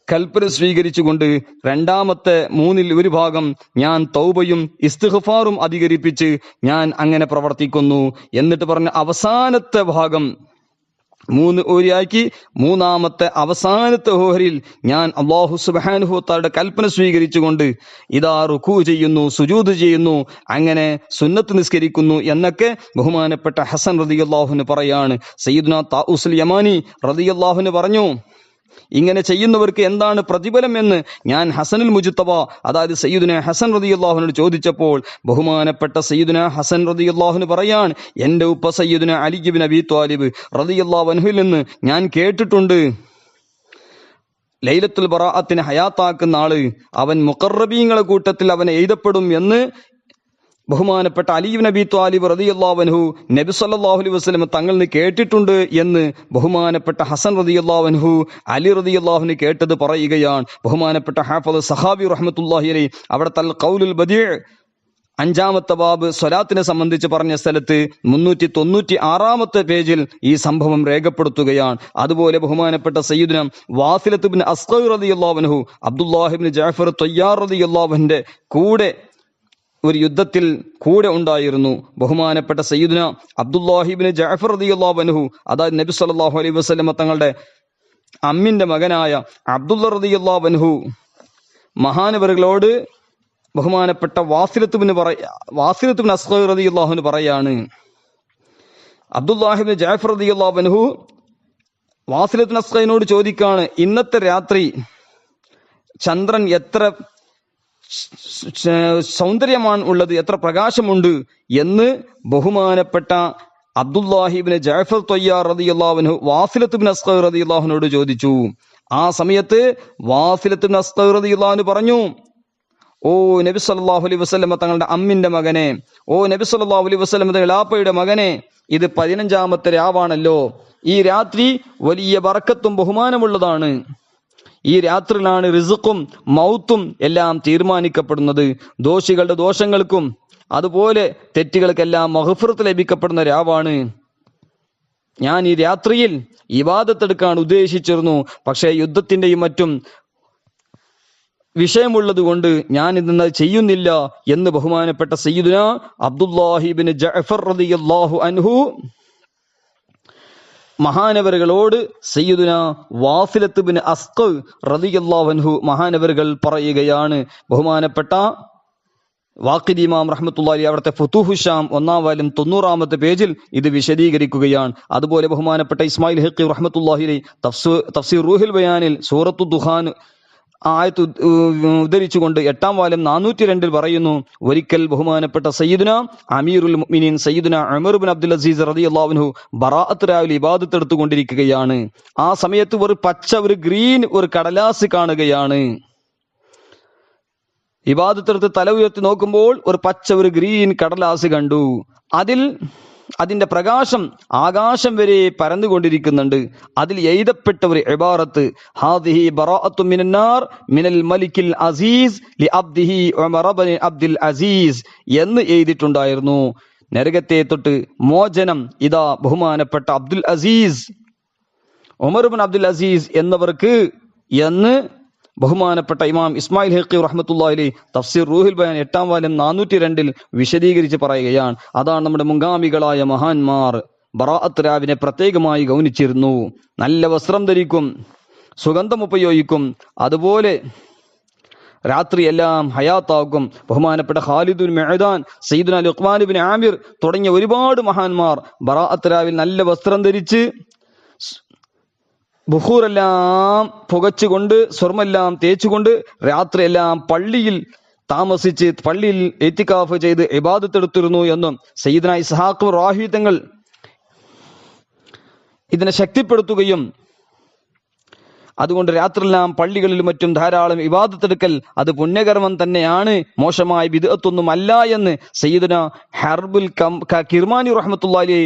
കൽപ്പന സ്വീകരിച്ചുകൊണ്ട് 2-ാമത്തെ 3-ൽ 1 ഭാഗം ഞാൻ തൗബയും ഇസ്തിഗ്ഫാറും അധികരിപ്പിച്ച് ഞാൻ അങ്ങനെ പ്രവർത്തിക്കുന്നു. എന്നിട്ട് പറഞ്ഞ അവസാനത്തെ ഭാഗം 3 ഓരിയാക്കി 3-ാമത്തെ അവസാനത്തെ ഓഹരിയിൽ ഞാൻ അല്ലാഹു സുബ്ഹാനഹു വ തആലയുടെ കൽപ്പന സ്വീകരിച്ചുകൊണ്ട് ഇതാ റുകൂ ചെയ്യുന്നു, സുജൂദ് ചെയ്യുന്നു, അങ്ങനെ സുന്നത്ത് നിസ്കരിക്കുന്നു എന്നൊക്കെ ബഹുമാനപ്പെട്ട ഹസൻ റളിയല്ലാഹു അൻഹു പറയാണ്. സയ്യിദുനാ താഊസുൽ യമാനി റളിയല്ലാഹു അൻഹു പറഞ്ഞു, ഇങ്ങനെ ചെയ്യുന്നവർക്ക് എന്താണ് പ്രതിഫലം എന്ന് ഞാൻ ഹസനുൽ മുജ്തബ അതായത് സയ്യിദുന ഹസൻ റളിയല്ലാഹു അൻഹു ചോദിച്ചപ്പോൾ ബഹുമാനപ്പെട്ട സയ്യിദുന ഹസൻ റളിയല്ലാഹു അൻഹു പറയാണ്, എന്റെ ഉപ്പ സയ്യിദുന അലി ഇബ്നു അബീ ത്വാലിബ് റളിയല്ലാഹു അൻഹുവിൽ നിന്ന് ഞാൻ കേട്ടിട്ടുണ്ട്, ലൈലത്തുൽ ബറാഅത്തിനെ ഹയാത്താക്കുന്ന ആള് അവൻ മുഖറബീങ്ങളുടെ കൂട്ടത്തിൽ അവൻ എഴുതപ്പെടും എന്ന് ബഹുമാനപ്പെട്ട അലി ഇബ്നു അബീ ത്വാലിബ് റളിയല്ലാഹു അൻഹു നബി സല്ലല്ലാഹു അലൈഹി വസല്ലം തങ്ങളിൽ കേട്ടിട്ടുണ്ട് എന്ന് ബഹുമാനപ്പെട്ട ഹസൻ റളിയല്ലാഹു അൻഹു അലി റളിയല്ലാഹു അൻഹു കേട്ടത് പറയുകയാണ്. ബഹുമാനപ്പെട്ട ഹാഫിദ് സഹാബി റഹ്മത്തുള്ളാഹി അലൈഹി അവിടുത്തെ അൽ ഖൗലുൽ ബദീ 5-ാമത്തെ ബാബ് സ്വലാത്തിനെ സംബന്ധിച്ച് പറഞ്ഞ സ്ഥലത്ത് 396-ാമത്തെ പേജിൽ ഈ സംഭവം രേഖപ്പെടുത്തുകയാണ്. അതുപോലെ ബഹുമാനപ്പെട്ട സയ്യിദുന വാസിലത്ത് ഇബ്നു അസ്ഖർ റളിയല്ലാഹു അൻഹു അബ്ദുല്ലാഹി ഇബ്നു ജഅഫർ തയ്യാർ റളിയല്ലാഹു അൻഹുവിന്റെ കൂടെ ഒരു യുദ്ധത്തിൽ കൂടെ ഉണ്ടായിരുന്നു. ബഹുമാനപ്പെട്ട സയ്യിദുന അബ്ദുല്ലാഹി ഇബ്നു ജഅഫർ റളിയല്ലാഹു അൻഹു അതായത് നബി സല്ലല്ലാഹു അലൈഹി വസല്ലം തങ്ങളുടെ അമ്മിന്റെ മകനായ അബ്ദുല്ല റളിയല്ലാഹു അൻഹു മഹാനവറുകളോട് ബഹുമാനപ്പെട്ട വാസിലത്ത് ഇബ്നു അസ്ഖർ റളിയല്ലാഹു അൻഹു പറയാണ്, അബ്ദുല്ലാഹി ഇബ്നു ജഅഫർ റളിയല്ലാഹു അൻഹു വാസിലത്ത് ഇബ്നു അസ്ഖറിനോട് ചോദിക്കാണ്, ഇന്നത്തെ രാത്രി ചന്ദ്രൻ എത്ര സൗന്ദര്യമാണ് ഉള്ളത്, എത്ര പ്രകാശമുണ്ട് എന്ന് ബഹുമാനപ്പെട്ട അബ്ദുല്ലാഹി ഇബ്നു ജഅഫർ തയ്യാർ റളിയല്ലാഹു അൻഹു വാസിലത്ത് ഇബ്നു അസ്ഖർ റളിയല്ലാഹു അൻഹുവോട് ചോദിച്ചു. ആ സമയത്ത് വാസിലത്ത് ഇബ്നു അസ്ഖർ റളിയല്ലാഹു അൻഹു പറഞ്ഞു, ഓ നബി സല്ലല്ലാഹു അലൈഹി വസല്ലം തങ്ങളുടെ അമ്മിന്റെ മകനെ, ഓ നബി സല്ലല്ലാഹു അലൈഹി വസല്ലം ഇളാപ്പയുടെ മകനെ, ഇത് 15-ാമത്തെ രാവാണല്ലോ. ഈ രാത്രി വലിയ ബർക്കത്തും ബഹുമാനമുള്ളതാണ്. ഈ രാത്രിയിലാണ് റിസ്ഖും മൗത്തും എല്ലാം തീരുമാനിക്കപ്പെടുന്നത്. ദോഷികളുടെ ദോഷങ്ങൾക്കും അതുപോലെ തെറ്റുകൾക്കെല്ലാം മഗ്ഫിറത്ത് ലഭിക്കപ്പെടുന്ന രാവാണ്. ഞാൻ ഈ രാത്രിയിൽ ഇബാദത്തെടുക്കാൻ ഉദ്ദേശിച്ചിരുന്നു, പക്ഷേ യുദ്ധത്തിന്റെയും മറ്റും വിഷയമുള്ളത് കൊണ്ട് ഞാൻ ഇന്ന് ചെയ്യുന്നില്ല എന്ന് ബഹുമാനപ്പെട്ട സയ്യിദുനാ അബ്ദുല്ലാഹി ഇബ്നു ജഅഫർ റളിയല്ലാഹു അൻഹു മഹാനവറുകളോട് സയ്യിദുനാ വാസിലത്ത് ബിൻ അസ്ഖ റളിയല്ലാഹു അൻഹു മഹാനവറുകൾ പറയുകയാണ്. ബഹുമാനപ്പെട്ട വാഖിദി ഇമാം റഹ്മത്തുള്ളാഹി അവിടുത്തെ ഫുതൂഹു ഷാം 1-ാം വാല്യം 90-ാമത്തെ പേജിൽ ഇത് വിശദീകരിക്കുകയാണ്. അതുപോലെ ബഹുമാനപ്പെട്ട ഇസ്മായിൽ ഹഖി റഹ്മത്തുള്ളാഹി അലൈഹി തഫ്സീർ റൂഹുൽ ബയാനിൽ സൂറത്തു ദുഖാൻ ആയത്ത് ഉദ്ധരിച്ചുകൊണ്ട് 8-ാം വാല്യം 402 പറയുന്നു, ഒരിക്കൽ ബഹുമാനപ്പെട്ട സയ്യിദുനാ അമീറുൽ മുഅ്മിനീൻ സയ്യിദുനാ ഉമർ ഇബ്നു അബ്ദുൽ അസീസ് റളിയല്ലാഹു അൻഹു ബറാഅത്ത് രാവിലെ ഇബാദത്ത് എടുത്തുകൊണ്ടിരിക്കുകയാണ്. ആ സമയത്ത് ഒരു ഗ്രീൻ കടലാസ് കാണുകയാണ്. ഇബാദത്തെടുത്ത് തല ഉയർത്തി നോക്കുമ്പോൾ ഒരു ഗ്രീൻ കടലാസ് കണ്ടു. അതിന്റെ പ്രകാശം ആകാശം വരെ പരന്നുകൊണ്ടിരിക്കുന്നുണ്ട്. അതിൽ എഴുതപ്പെട്ട ഒരു ഇബാറത്ത്, ഹാദിഹി ബറാഅത്തു മിനന്നാർ മിനൽ മലിക്കിൽ അസീസ് ലി അബ്ദിഹി ഉമർ ഇബ്നു അബ്ദുൽ അസീസ് എന്ന് എഴുതിയിട്ടുണ്ടായിരുന്നു. നരകത്തെ തൊട്ട് മോചനം ഇതാ ബഹുമാനപ്പെട്ട അബ്ദുൽ അസീസ്, ഉമർ ഇബ്നു അബ്ദുൽ അസീസ് എന്നവർക്ക് എന്ന് ബഹുമാനപ്പെട്ട ഇമാം ഇസ്മായിൽ ഹഖി റഹ്മത്തുള്ളാഹി അലൈഹി തഫ്സീർ റൂഹുൽ ബയാൻ 8-ാം വാല്യം 402 വിശദീകരിച്ച് പറയുകയാണ്. അതാണ് നമ്മുടെ മുൻഗാമികളായ മഹാന്മാർ ബറാഅത്ത് രാവിനെ പ്രത്യേകമായി ഗൗനിച്ചിരുന്നു. നല്ല വസ്ത്രം ധരിക്കും, സുഗന്ധം ഉപയോഗിക്കും, അതുപോലെ രാത്രിയെല്ലാം ഹയാത്താക്കും. ബഹുമാനപ്പെട്ട ഖാലിദ് ബിൻ മഅദാൻ, സയ്യിദുനാ ലുഖ്മാൻ ഇബ്നു ആമിർ തുടങ്ങിയ ഒരുപാട് മഹാന്മാർ ബറാഅത്ത് രാവിൽ നല്ല വസ്ത്രം ധരിച്ച് ബുഖൂറെല്ലാം പുകച്ചുകൊണ്ട് സ്വർമെല്ലാം തേച്ചുകൊണ്ട് രാത്രിയെല്ലാം പള്ളിയിൽ താമസിച്ച് പള്ളിയിൽ ഇത്തികാഫ് ചെയ്ത് ഇബാദത്ത് എടുത്തിരുന്നു എന്നും സയ്യിദുനാ ഇസ്ഹാഖ് റാഹി തങ്ങൾ ഇതിനെ ശക്തിപ്പെടുത്തുകയും അതുകൊണ്ട് രാത്രിയെല്ലാം പള്ളികളിലും മറ്റും ധാരാളം ഇബാദത്തെടുക്കൽ അത് പുണ്യകർമ്മം തന്നെയാണ്, മോശമായ ബിദ്അത്തൊന്നും അല്ല എന്ന് സയ്യിദുനാ ഹർബുൽ കിർമാനി റഹ്മത്തുള്ളാഹി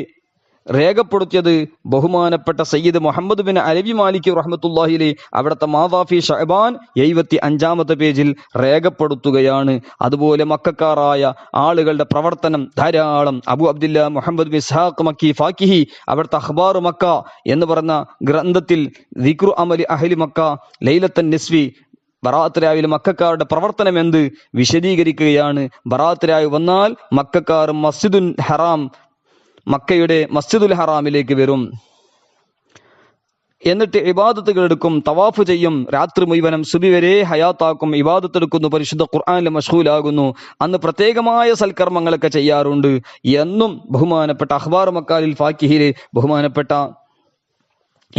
രേഖപ്പെടുത്തിയത് ബഹുമാനപ്പെട്ട സയ്യിദ് മുഹമ്മദ് ബിൻ അലവി മാലിക് റഹ്മത്തുള്ളാഹി അലൈഹി അവിടുത്തെ മാദാഫി ഷഅബാൻ 75-ാമത്തെ പേജിൽ രേഖപ്പെടുത്തുകയാണ്. അതുപോലെ മക്കക്കാരായ ആളുകളുടെ പ്രവർത്തനം ധാരാളം. അബു അബ്ദുല്ല മുഹമ്മദ് ബിൻ ഇസ്ഹാഖ് മക്കി ഫാക്കിഹി അവിടുത്തെ അഖ്ബാർ മക്ക എന്ന് പറഞ്ഞ ഗ്രന്ഥത്തിൽ ദിക്റു അമലി അഹ്ലി മക്ക ലൈലത്തൻ നിസ്വി ബറാഅത്ത് രാവിലെ മക്കക്കാരുടെ പ്രവർത്തനം എന്ത് വിശദീകരിക്കുകയാണ്. ബറാഅത്ത് രാവ് വന്നാൽ മക്കക്കാർ മക്കയുടെ മസ്ജിദുൽ ഹറാമിലേക്ക് വരും. എന്നിട്ട് ഇബാദത്തുകൾ എടുക്കും, തവാഫ് ചെയ്യും, രാത്രി മുഴുവനും സുബി വരെ ഹയാത്താക്കും, ഇബാദത്ത് എടുക്കുന്നു, പരിശുദ്ധ ഖുർആനിൽ മശ്ഗൂലാകുന്നു. അന്ന് പ്രത്യേകമായ സൽക്കർമ്മങ്ങളൊക്കെ ചെയ്യാറുണ്ട് എന്നും ബഹുമാനപ്പെട്ട അഖ്ബാർ മക്കാലിൽ ഫാക്കിഹിലെ ബഹുമാനപ്പെട്ട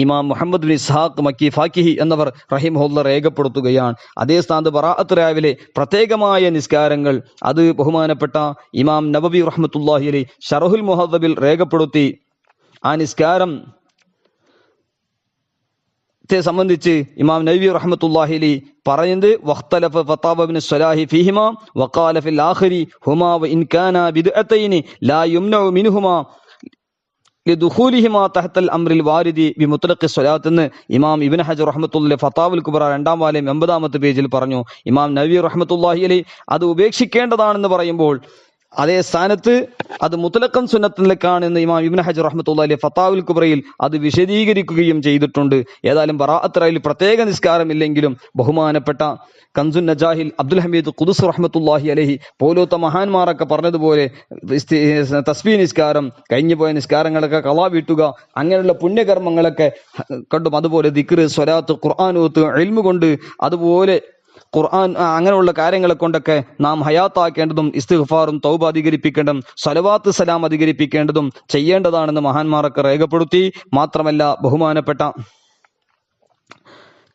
ഇമാം മുഹമ്മദ് ബിൻ ഇസ്ഹാഖ് മക്കി ഫാക്കിഹി എന്നവർ റഹിമഹുല്ലാ രേഖപ്പെടുത്തുകയാണ്. അതേ സ്ഥാനത്ത് ബറാഅത്ത് രാവിലെ പ്രത്യേകമായ നിസ്കാരങ്ങൾ അത് ബഹുമാനപ്പെട്ട ഇമാം നബവി റഹ്മത്തുള്ളാഹി അലൈഹി ശറഹുൽ മുഹദ്ദബിൽ രേഖപ്പെടുത്തി. ആ നിസ്കാരത്തെ സംബന്ധിച്ച് ഇമാം നബവി റഹ്മത്തുള്ളാഹി അലൈഹി പറയുന്നത് വഖ്തലഫ ഫതാവ ഇബ്നു സ്വലാഹി ഫീഹിമാ വഖാല ഫിൽ ആഖിരി ഹുമാ വഇൻ കാന ബിദ്അതൈനി ലാ യുംനഉ മിൻഹുമാ ലിദുഖൂലിഹിമാ തഹ്തൽ അംറിൽ വാരിദി ബിമുത്ലഖി സ്വലാത്ത് എന്ന് ഇമാം ഇബ്നു ഹജർ റഹ്മത്തുള്ളാഹി ഫതാവുൽ കുബ്ര 2-ാം വാല്യം 80-ാമത്തെ പേജിൽ പറഞ്ഞു. ഇമാം നവവി റഹ്മത്തുള്ളാഹി അലൈഹി അത് ഉപേക്ഷിക്കേണ്ടതാണെന്ന് പറയുമ്പോൾ അതേ സ്ഥാനത്ത് അത് മുത്ലഖൻ സുന്നത്തിലേക്കാണെന്ന് ഇമാം ഇബ്നു ഹജർ റഹ്മത്തുള്ളാഹി അലൈഹി ഫതാവുൽ കുബ്രയിൽ അത് വിശദീകരിക്കുകയും ചെയ്തിട്ടുണ്ട്. ഏതായാലും ബറാഅത്ത് രാവിൽ പ്രത്യേക നിസ്കാരമില്ലെങ്കിലും ബഹുമാനപ്പെട്ട കൻസുൻ നജാഹിൽ അബ്ദുൽ ഹമീദ് ഖുദുസ് റഹ്മത്തുള്ളാഹി അലൈഹി പോലത്തെ മഹാന്മാരൊക്കെ പറഞ്ഞതുപോലെ തസ്ബീഹ് നിസ്കാരം, കഴിഞ്ഞു പോയ നിസ്കാരങ്ങളൊക്കെ ഖളാ വീട്ടുക, അങ്ങനെയുള്ള പുണ്യകർമ്മങ്ങളൊക്കെ കണ്ടും അതുപോലെ ദിക്ർ, സ്വലാത്ത്, ഖുർആൻ ഓത്ത്, ഇൽമു കൊണ്ട് അതുപോലെ ഖുർആൻ അങ്ങനെയുള്ള കാര്യങ്ങളെ കൊണ്ടൊക്കെ നാം ഹയാത്താക്കേണ്ടതും ഇസ്തിഗ്ഫാറും തൗബ അധികരിപ്പിക്കേണ്ടതും സ്വലവാത്ത് സലാം അധികരിപ്പിക്കേണ്ടതും ചെയ്യേണ്ടതാണെന്ന് മഹാന്മാരൊക്കെ രേഖപ്പെടുത്തി. മാത്രമല്ല ബഹുമാനപ്പെട്ട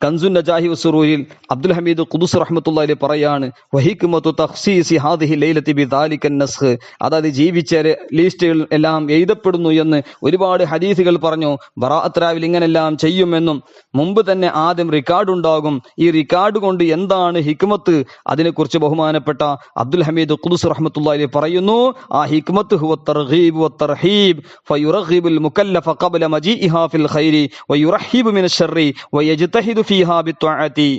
കൻസുൻ നജാഹി വസ്റൂരിൽ അബ്ദുൽ ഹമീദ് ഖുദുസ് റഹ്മത്തുള്ളാഹി അലൈഹി പറയാണ് വഹിക്മത്തു തഖ്സീസി ഹാദിഹി ലൈലത്തി ബിദാലിക നസ്ഖ്, അതായത് ജീവിച്ച ലിസ്റ്റുകൾ എല്ലാം എഴുതപ്പെടുന്നു എന്ന് ഒരുപാട് ഹദീസുകൾ പറഞ്ഞു. ബറാഅത്ത് രാവിൽ ഇങ്ങനെല്ലാം ചെയ്യുമെന്നും മുമ്പ് തന്നെ ആദ്യം റെക്കോർഡ് ഉണ്ടാകും. ഈ റെക്കോർഡ് കൊണ്ട് എന്താണ് ഹിക്മത്ത്, അതിനെക്കുറിച്ച് ബഹുമാനപ്പെട്ട അബ്ദുൽ ഹമീദ് ഖുദുസ് റഹ്മത്തുള്ളാഹി അലൈഹി പറയുന്നു, ആ ഹിക്മത്ത് ഹുവ തർഗീബ് വത്തർഹീബ് ഫയുറഗിബുൽ മുകല്ലഫ ഖബ്ല മജീഇഹാ ഫിൽ ഖൈരി വയുറഹിബു മിനശ് ശർരി വയജ്തഹിദു ഫീഹാ ബിത്വഅതി.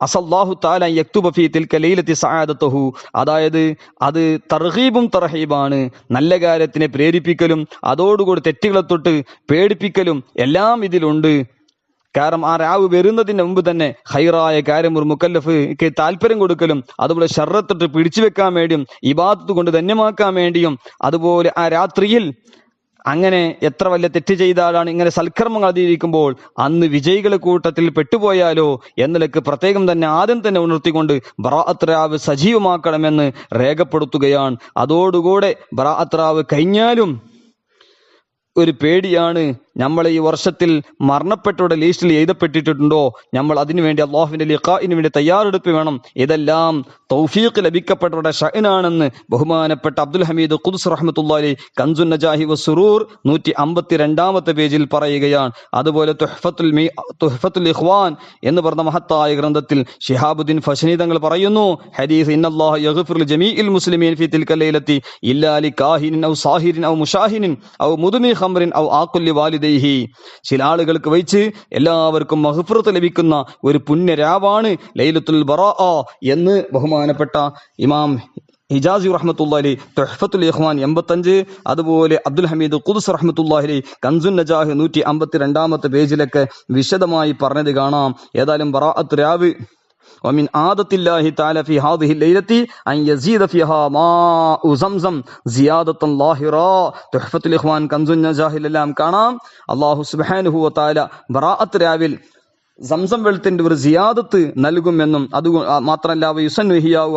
അസല്ലാഹു തആല യക്തുബ ഫീ തിൽക ലൈലത്തി സഅദതഹു, അതായത് അത് തർഹീബും തർഹീബാണ്, നല്ല കാര്യത്തിനെ പ്രേരിപ്പിക്കലും അതോടുകൂടി തെറ്റുകളെ തൊട്ട് പേടിപ്പിക്കലും എല്ലാം ഇതിലുണ്ട്. കാരണം ആ രാവ് വരുന്നതിന് മുമ്പ് തന്നെ ഹൈറായ കാര്യം ഒരു മുക്കല്ലഫിക്ക് താല്പര്യം കൊടുക്കലും അതുപോലെ ഷർറത്തിട്ട് പിടിച്ചു വെക്കാൻ വേണ്ടിയും ഇബാദത്ത് കൊണ്ട് ധന്യമാക്കാൻ വേണ്ടിയും അതുപോലെ ആ രാത്രിയിൽ അങ്ങനെ എത്ര വലിയ തെറ്റ് ചെയ്താലാണ് ഇങ്ങനെ സൽക്കർമ്മങ്ങൾ അതിരിക്കുമ്പോൾ അന്ന് വിജയികളെ കൂട്ടത്തിൽ പെട്ടുപോയാലോ എന്നതിലേക്ക് പ്രത്യേകം തന്നെ ആദ്യം തന്നെ ഉണർത്തിക്കൊണ്ട് ബറാഅത്ത് രാവ് സജീവമാക്കണമെന്ന് രേഖപ്പെടുത്തുകയാണ്. അതോടുകൂടെ ബറാഅത്ത് രാവ് കഴിഞ്ഞാലും ഒരു പേടിയാണ്, നമ്മൾ ഈ വർഷത്തിൽ മരണപ്പെട്ടവരുടെ ലിസ്റ്റിൽ എഴുതപ്പെട്ടിട്ടുണ്ടോ, നമ്മൾ അതിനുവേണ്ടി അള്ളാഹുവിന്റെ ലിഖാഇന് വേണ്ടി തയ്യാറെടുപ്പ് വേണം. ഇതെല്ലാം തൗഫീഖ് ലഭിക്കപ്പെട്ടവരുടെ ഷഅനാണെന്ന് ബഹുമാനപ്പെട്ട അബ്ദുൽ ഹമീദ് ഖുദ്സ് റഹ്മത്തുള്ളാഹി അലൈഹി കൻസുൻ നജാഹി വസ്സുറൂർ 152 പേജിൽ പറയുകയാണ്. അതുപോലെ തുഹ്ഫത്തുൽ ഇഖ്വാൻ എന്ന് പറഞ്ഞ മഹത്തായ ഗ്രന്ഥത്തിൽ ശിഹാബുദ്ദീൻ ഫശ്നി തങ്ങൾ പറയുന്നു, ഹദീസ് ഇന്നല്ലാഹ യഗ്ഫിറു ലിജമീഇൽ മുസ്ലിമീൻ ഫീ തിൽക ലൈലത്തി ഇല്ലാ ലികാഹിനിൻ ഔ സാഹിരിൻ ഔ മുഷാഹിനിൻ ഔ മുദ്മി ഖംറിൻ ഔ ആഖുൽ വാലിദൈഹി. ചില ആളുകൾക്ക് വെച്ച് എല്ലാവർക്കും മഗ്ഫിറത്ത് ലഭിക്കുന്ന ഒരു പുണ്യരാവാണ് ലൈലത്തുൽ ബറാഅ എന്ന് ബഹുമാനപ്പെട്ട ഇമാം ഹിജാസി റഹ്മത്തുള്ളാഹി അലൈഹി തുഹ്ഫത്തുൽ ഇഖ്വാൻ 85, അതുപോലെ അബ്ദുൽ ഹമീദ് ഖുദ്സ് റഹ്മത്തുള്ളാഹി അലൈഹി കൻസുൻ നജാഹ് 152 പേജിലൊക്കെ വിശദമായി പറഞ്ഞത് കാണാം. ഏതായാലും ബറാഅത്ത് രാവ് ومن عادة الله تعالى في هذه الليلة أن يزيد فيها ماء زمزم زيادة ظاهرة. تحفة الإخوان كنز النجاح എല്ലാം കാണാം. അല്ലാഹു സുബ്ഹാനഹു വ തആല ബറാഅത്ത് രാവിൽ സംസം വെള്ളത്തിന്റെ ഒരു സിയാദത്ത് നൽകുമെന്നും അത് മാത്രമല്ല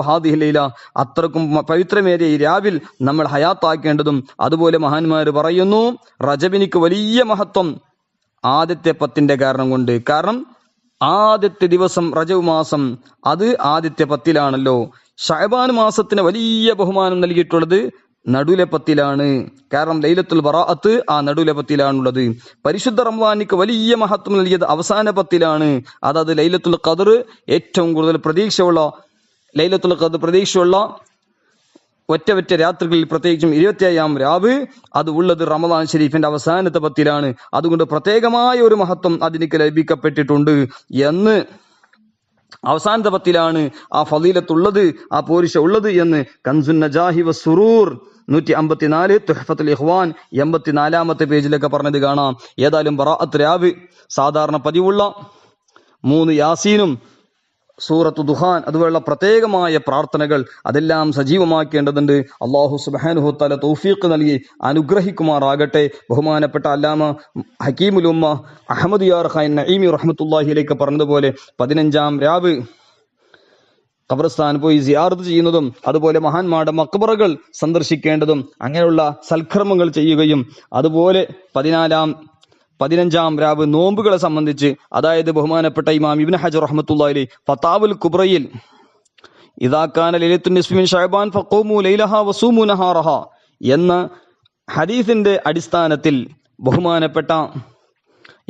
ഹാദിഹി ലൈല, അത്രക്കും പവിത്രമേറിയ ഈ രാവിൽ നമ്മൾ ഹയാത്താക്കേണ്ടതും. അതുപോലെ മഹാന്മാർ പറയുന്നു, റജബിനിക്ക് വലിയ മഹത്വം ആദ്യത്തെ 10 കാരണം കൊണ്ട്. കാരണം ആദ്യത്തെ ദിവസം റജബ് മാസം അത് ആദ്യത്തെ 10 ഷഅബാൻ മാസത്തിന് വലിയ ബഹുമാനം നൽകിയിട്ടുള്ളത് നടുവിലെ 10 കാരണം ലൈലത്തുൽ ബറാഅത്ത് ആ നടുവിലെ 10 പരിശുദ്ധ റമളാനിക്ക് വലിയ മഹത്വം നൽകിയത് അവസാന 10 അതായത് ലൈലത്തുൽ ഖദർ ഏറ്റവും കൂടുതൽ പ്രതീക്ഷയുള്ള ഒറ്റ രാത്രികളിൽ പ്രത്യേകിച്ചും 27-ാം രാവ് അത് ഉള്ളത് റമളാൻ ഷരീഫിന്റെ അവസാനത്തെ 10 അതുകൊണ്ട് പ്രത്യേകമായ ഒരു മഹത്വം അതിലേക്ക് ലഭിക്കപ്പെട്ടിട്ടുണ്ട് എന്ന് അവസാനത്തെ 10 ആ ഫളീലത്തുള്ളത്, ആ പോരിശ ഉള്ളത് എന്ന് കൻസുൻ നജാഹി വസ്സുറൂർ 154 തുഹ്ഫത്തുൽ ഇഖ്വാൻ 84 പേജിലൊക്കെ പറഞ്ഞത് കാണാം. ഏതായാലും ബറാഅത്ത് രാവ് സാധാരണ പതിവുള്ള 3 യാസീനും സൂറത്തു ദുഹാൻ അതുപോലുള്ള പ്രത്യേകമായ പ്രാർത്ഥനകൾ അതെല്ലാം സജീവമാക്കേണ്ടതുണ്ട്. അല്ലാഹു സുബ്ഹാനഹു വ തആല തൗഫീഖ് നൽകി അനുഗ്രഹിക്കുമാറാകട്ടെ. ബഹുമാനപ്പെട്ട അല്ലാമ ഹക്കീമുൽ ഉമ്മ അഹ്മദ് യാർ ഖാൻ നഈമി റഹ്മത്തുള്ളാഹി അലൈഹി പറഞ്ഞതുപോലെ 15-ാം രാവ് ഖബർസ്ഥാൻ പോയി സിയാറത്ത് ചെയ്യുന്നതും അതുപോലെ മഹാന്മാരുടെ മഖ്ബറകൾ സന്ദർശിക്കേണ്ടതും അങ്ങനെയുള്ള സൽക്കർമ്മങ്ങൾ ചെയ്യുകയും അതുപോലെ 15-ാം രാവ് നോമ്പുകളെ സംബന്ധിച്ച് അതായത് ബഹുമാനപ്പെട്ട ഇമാം ഇബ്നു ഹജർ റഹ്മത്തുള്ളാഹി അലൈഹി ഫതാവുൽ കുബ്രയിൽ ഇദാ കാന ലൈലത്തുൻ നിസ്ഫി മിൻ ശഅബാൻ ഫഖൂമു ലൈലഹാ വസൂമു നഹാറഹാ എന്ന ഹദീസിന്റെ അടിസ്ഥാനത്തിൽ ബഹുമാനപ്പെട്ട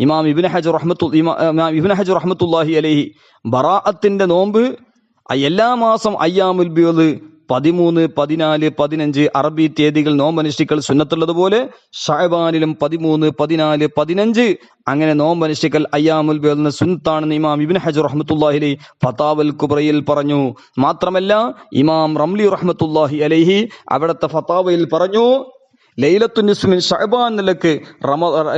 ഇമാം ഇബ്നു ഹജർ റഹ്മത്തുള്ളാഹി അലൈഹി ബറാഅത്തിന്റെ നോമ്പ് എല്ലാ മാസം അയ്യാമുൽ ബീദ് 13, 14, 15 അറബി തീയതികൾ നോമ്പനുഷ്ഠിക്കൽ സുന്നത്തുള്ളതുപോലെ ഷഅബാനിലും 13, 14, 15 അങ്ങനെ നോമ്പനുഷ്ഠിക്കൽ അയ്യാമുൽ ബീദിന് സുന്നത്താണെന്ന് ഇമാം ഇബ്നു ഹജർ റഹ്മത്തുള്ളാഹി അലൈഹി ഫതാവൽ കുബ്രയിൽ പറഞ്ഞു. മാത്രമല്ല ഇമാം റംലി റഹ്മത്തുള്ളാഹി അലൈഹി അവിടുത്തെ ഫതാവയിൽ പറഞ്ഞു, ലൈലത്തുൻ നിസ്ഫി മിൻ ശഅബാൻ നിലക്ക്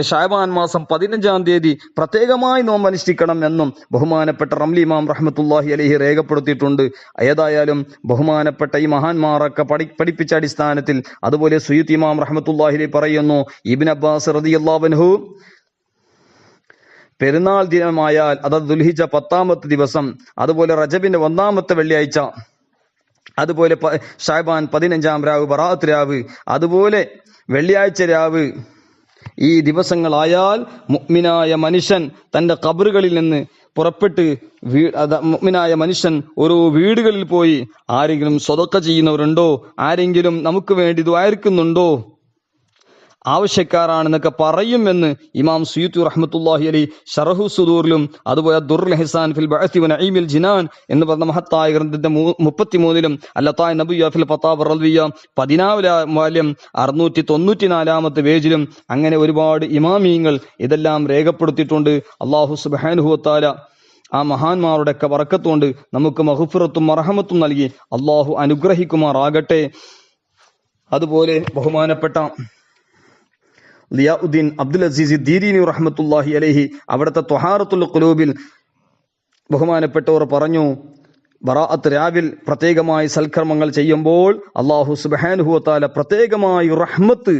ശഅബാൻ മാസം 15-ാം തീയതി പ്രത്യേകമായി നോമ്പ് അനുഷ്ഠിക്കണം എന്നും ബഹുമാനപ്പെട്ട റംലി ഇമാം റഹ്മത്തുള്ളാഹി അലൈഹി രേഖപ്പെടുത്തിയിട്ടുണ്ട്. ഏതായാലും ബഹുമാനപ്പെട്ട ഈ മഹാന്മാരൊക്കെ പഠിപ്പിച്ച അടിസ്ഥാനത്തിൽ അതുപോലെ സുയൂത്തി ഇമാം റഹ്മത്തുള്ളാഹി അലൈഹി പറയുന്നു, ഇബ്നു അബ്ബാസ് റളിയല്ലാഹു അൻഹു പെരുന്നാൾ ദിനമായാൽ അതായത് ദുൽഹിജ്ജ 10-ാമത്തെ ദിവസം അതുപോലെ റജബിന്റെ 1-ാമത്തെ വെള്ളിയാഴ്ച അതുപോലെ ശഅബാൻ 15-ാം രാവ് ബറാഅത്ത് രാവ് അതുപോലെ വെള്ളിയാഴ്ച രാവ് ഈ ദിവസങ്ങളായാൽ മുഅ്മിനായ മനുഷ്യൻ തന്റെ ഖബറുകളിൽ നിന്ന് പുറപ്പെട്ട് മുഅ്മിനായ മനുഷ്യൻ ഓരോ വീടുകളിൽ പോയി ആരെങ്കിലും സ്വതക്ക ചെയ്യുന്നവരുണ്ടോ, ആരെങ്കിലും നമുക്ക് വേണ്ടി ദുആയിരിക്കുന്നുണ്ടോ, ആവശ്യക്കാരാണെന്നൊക്കെ പറയുമെന്ന് ഇമാം സുയൂത്തി റഹ്മത്തുള്ളാഹി അലൈഹി ശറഹു സുദൂറിലും അതുപോലെ ദുർറുൽ ഹിസാൻ ഫിൽ ബഅത്തി വ നഈമിൽ ജിനാൻ എന്ന് പറഞ്ഞ മഹത്തായ ഗ്രന്ഥത്തിന്റെ 33-ലും അല്ലത്തായ നബിയ ഫിൽ ഫതാവ റൽവിയ 14-ാം വാല്യം 694-ാമത്തെ പേജിലും അങ്ങനെ ഒരുപാട് ഇമാമിയങ്ങൾ ഇതെല്ലാം രേഖപ്പെടുത്തിയിട്ടുണ്ട്. അല്ലാഹു സുബ്ഹാനഹു വ തആല ആ മഹാന്മാരുടെയൊക്കെ ബറക്കത്തുകൊണ്ട് നമുക്ക് മഗ്ഫിറത്തും മർഹമത്തും നൽകി അള്ളാഹു അനുഗ്രഹിക്കുമാറാകട്ടെ. അതുപോലെ ബഹുമാനപ്പെട്ട ലിയാഉദ്ദീൻ അബ്ദുൽ അസീസ് ദീരീനി റഹ്മത്തുള്ളാഹി അലൈഹി അവിടുത്തെ ത്വഹാറത്തുൽ ഖുലൂബിൽ ബഹുമാനപ്പെട്ടവർ പറഞ്ഞു, ബറാഅത്ത് രാവിൽ പ്രത്യേകമായി സൽക്കർമ്മങ്ങൾ ചെയ്യുമ്പോൾ അള്ളാഹു സുബ്ഹാനഹു വ തആല പ്രത്യേകമായി റഹ്മത്ത്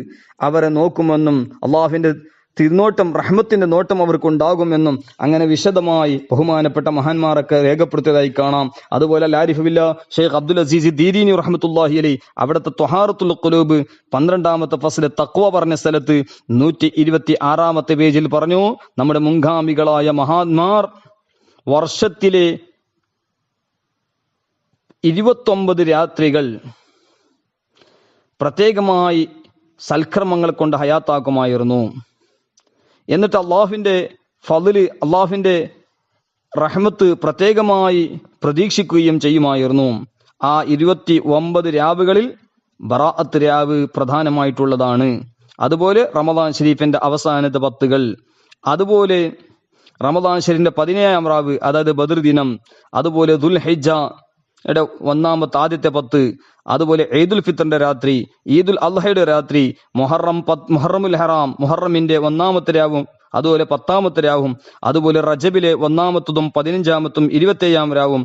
അവരെ നോക്കുമെന്നും അള്ളാഹുവിന്റെ തിരുനോട്ടം റഹ്മത്തിന്റെ നോട്ടം അവർക്കുണ്ടാകുമെന്നും അങ്ങനെ വിശദമായി ബഹുമാനപ്പെട്ട മഹാന്മാരൊക്കെ രേഖപ്പെടുത്തിയതായി കാണാം. അതുപോലെ ലാരിഫ് ബില്ലാ ഷെയ്ഖ് അബ്ദുൽ അസീസ് ദീരീനി റഹ്മത്തുള്ളാഹി അലൈഹി അവിടുത്തെ ത്വഹാറത്തുൽ ഖുലൂബ് 12ാമത്തെ ഫസ്ൽ തഖ്വ പറഞ്ഞ സ്ഥലത്ത് 126ാമത്തെ പേജിൽ പറഞ്ഞു, നമ്മുടെ മുൻഗാമികളായ മഹാന്മാർ വർഷത്തിലെ 29 രാത്രികൾ പ്രത്യേകമായി സൽക്കർമ്മങ്ങൾ കൊണ്ട് ഹയാത്താക്കുമായിരുന്നു. എന്നിട്ട് അള്ളാഹുവിന്റെ ഫളില് അള്ളാഹുവിന്റെ റഹ്മത്ത് പ്രത്യേകമായി പ്രതീക്ഷിക്കുകയും ചെയ്യുമായിരുന്നു. ആ 29 രാവുകളിൽ ബറാഅത്ത് രാവ് പ്രധാനമായിട്ടുള്ളതാണ്. അതുപോലെ റമദാൻ ഷരീഫിന്റെ അവസാനത്തെ 10കൾ, അതുപോലെ റമദാൻ ഷരീഫിന്റെ 17ാം രാവ് അതായത് ബദർ ദിനം, അതുപോലെ ദുൽഹിജ്ജയുടെ ആദ്യത്തെ 10, അതുപോലെ ഈദുൽ ഫിത്തറിന്റെ രാത്രി, ഈദുൽ അദ്ഹയുടെ രാത്രി, മുഹറമുൽ ഹറാം മുഹറമിന്റെ 1ാമത്തെ രാവും അതുപോലെ 10ാമത്തെ രാവും, അതുപോലെ റജബിലെ 1ാമത്തതും 15ാമത്തും 27ാം രാവും,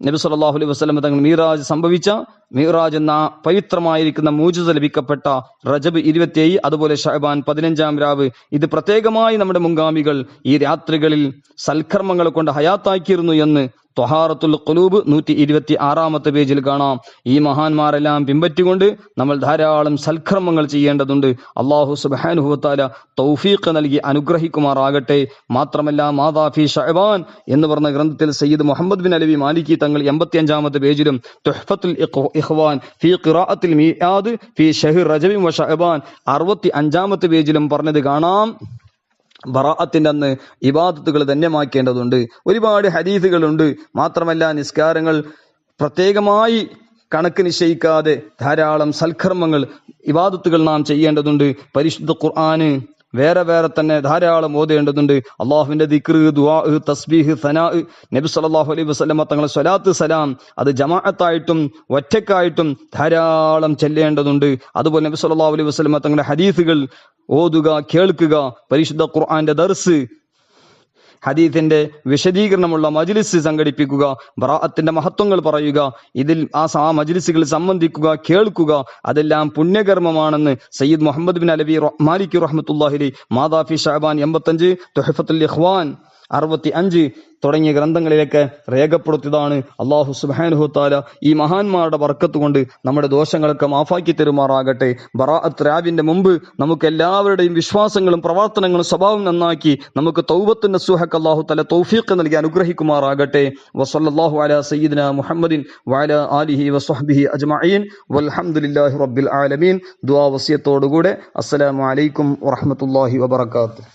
നബി സല്ലല്ലാഹു അലൈഹി വസല്ലം തങ്ങൾ മീറാജ് സംഭവിച്ച മീറാജ് എന്ന പവിത്രമായിരിക്കുന്ന മൂജിസ ലഭിക്കപ്പെട്ട റജബ് 27, അതുപോലെ ശഅബാൻ 15ാം രാവ്, ഇത് പ്രത്യേകമായി നമ്മുടെ മുൻഗാമികൾ ഈ രാത്രികളിൽ സൽക്കർമ്മങ്ങൾ കൊണ്ട് ഹയാത്താക്കിയിരുന്നു എന്ന് ത്വഹാറത്തുൽ ഖുലൂബ് 126ാമത്തെ പേജിൽ കാണാം. ഈ മഹാന്മാരെല്ലാം പിൻപറ്റിക്കൊണ്ട് നമ്മൾ ധാരാളം സൽക്കർമ്മങ്ങൾ ചെയ്യേണ്ടതുണ്ട്. അല്ലാഹു സുബ്ഹാനഹു വ തആല തൗഫീഖ് നൽകി അനുഗ്രഹിക്കുമാറാകട്ടെ. മാത്രമല്ല മാദാ ഫി ശഅബാൻ എന്ന് പറഞ്ഞ ഗ്രന്ഥത്തിൽ സയ്യിദ് മുഹമ്മദ് ബിൻ അലവി മാലിക്കി തങ്ങൾ 85ാമത്തെ പേജിലും തുഹ്ഫത്തുൽ ഇഖ്വാൻ ഫി ഖിറാഅത്തിൽ മീആദ് ഫി ശഹ്ർ റജബ് വ ശഅബാൻ 65ാമത്തെ പേജിലും പറഞ്ഞത് കാണാം. ബറാഅത്തിന്റെ അന്ന് ഇബാദത്തുകൾ ധന്യമാക്കേണ്ടതുണ്ട്. ഒരുപാട് ഹദീസുകളുണ്ട്. മാത്രമല്ല നിസ്കാരങ്ങൾ പ്രത്യേകമായി കണക്ക് നിശ്ചയിക്കാതെ ധാരാളം സൽക്കർമ്മങ്ങൾ ഇബാദത്തുകൾ നാം ചെയ്യേണ്ടതുണ്ട്. പരിശുദ്ധ ഖുർആന് വേറെ വേറെ തന്നെ ധാരാളം ഓതേണ്ടതുണ്ട്. അള്ളാഹുവിന്റെ ദിക്ർ, ദുആ, തസ്ബീഹ്, സനാ, നബി സല്ലല്ലാഹു അലൈഹി വസല്ലം തങ്ങളുടെ സ്വലാത്ത് സലാം അത് ജമാഅത്തായിട്ടും ഒറ്റക്കായിട്ടും ധാരാളം ചെല്ലേണ്ടതുണ്ട്. അതുപോലെ നബി സല്ലല്ലാഹു അലൈഹി വസല്ലം തങ്ങളുടെ ഹദീസുകൾ ഓതുക, കേൾക്കുക, പരിശുദ്ധ ഖുർആന്റെ ദർസ്, ഹദീസിന്റെ വിശദീകരണമുള്ള മജ്ലിസ് സംഘടിപ്പിക്കുക, ബറാഅത്തിന്റെ മഹത്വങ്ങൾ പറയുക, ഇതിൽ ആ മജ്ലിസുകളിൽ സംബന്ധിക്കുക, കേൾക്കുക, അതെല്ലാം പുണ്യകർമ്മമാണെന്ന് സയ്യിദ് മുഹമ്മദ് ബിൻ അലവി മാലിക്കി റഹ്മത്തുള്ളാഹി അലൈഹി മാദാ ഫി ശഅബാൻ 85, തുഹ്ഫത്തുൽ ഇഖ്വാൻ 65 തുടങ്ങിയ ഗ്രന്ഥങ്ങളിലേക്ക് രേഖപ്പെടുത്തിയതാണ്. അല്ലാഹു സുബ്ഹാനഹു വ തആല ഈ മഹാന്മാരുടെ ബർക്കത്ത് കൊണ്ട് നമ്മുടെ ദോഷങ്ങളൊക്കെ മാഫാക്കി തരുമാറാകട്ടെ. ബറാഅത്ത് രാവിന്റെ മുമ്പ് നമുക്ക് എല്ലാവരുടെയും വിശ്വാസങ്ങളും പ്രവർത്തനങ്ങളും സ്വഭാവം നന്നാക്കി നമുക്ക് തൗബത്തുൻ നസൂഹക്ക് അല്ലാഹു തആല തൗഫീഖ് നൽകി അനുഗ്രഹിക്കുമാറാകട്ടെ. വസല്ലല്ലാഹു അലാ സയ്യിദിനാ മുഹമ്മദിൻ വഅലാ ആലിഹി വസ്വഹ്ബിഹി അജ്മഈൻ വൽഹംദുലില്ലാഹി റബ്ബിൽ ആലമീൻ. ദുആ വസിയത്തോടുകൂടെ അസ്സലാമു അലൈക്കും വറഹ്മത്തുള്ളാഹി വബറകാതുഹു.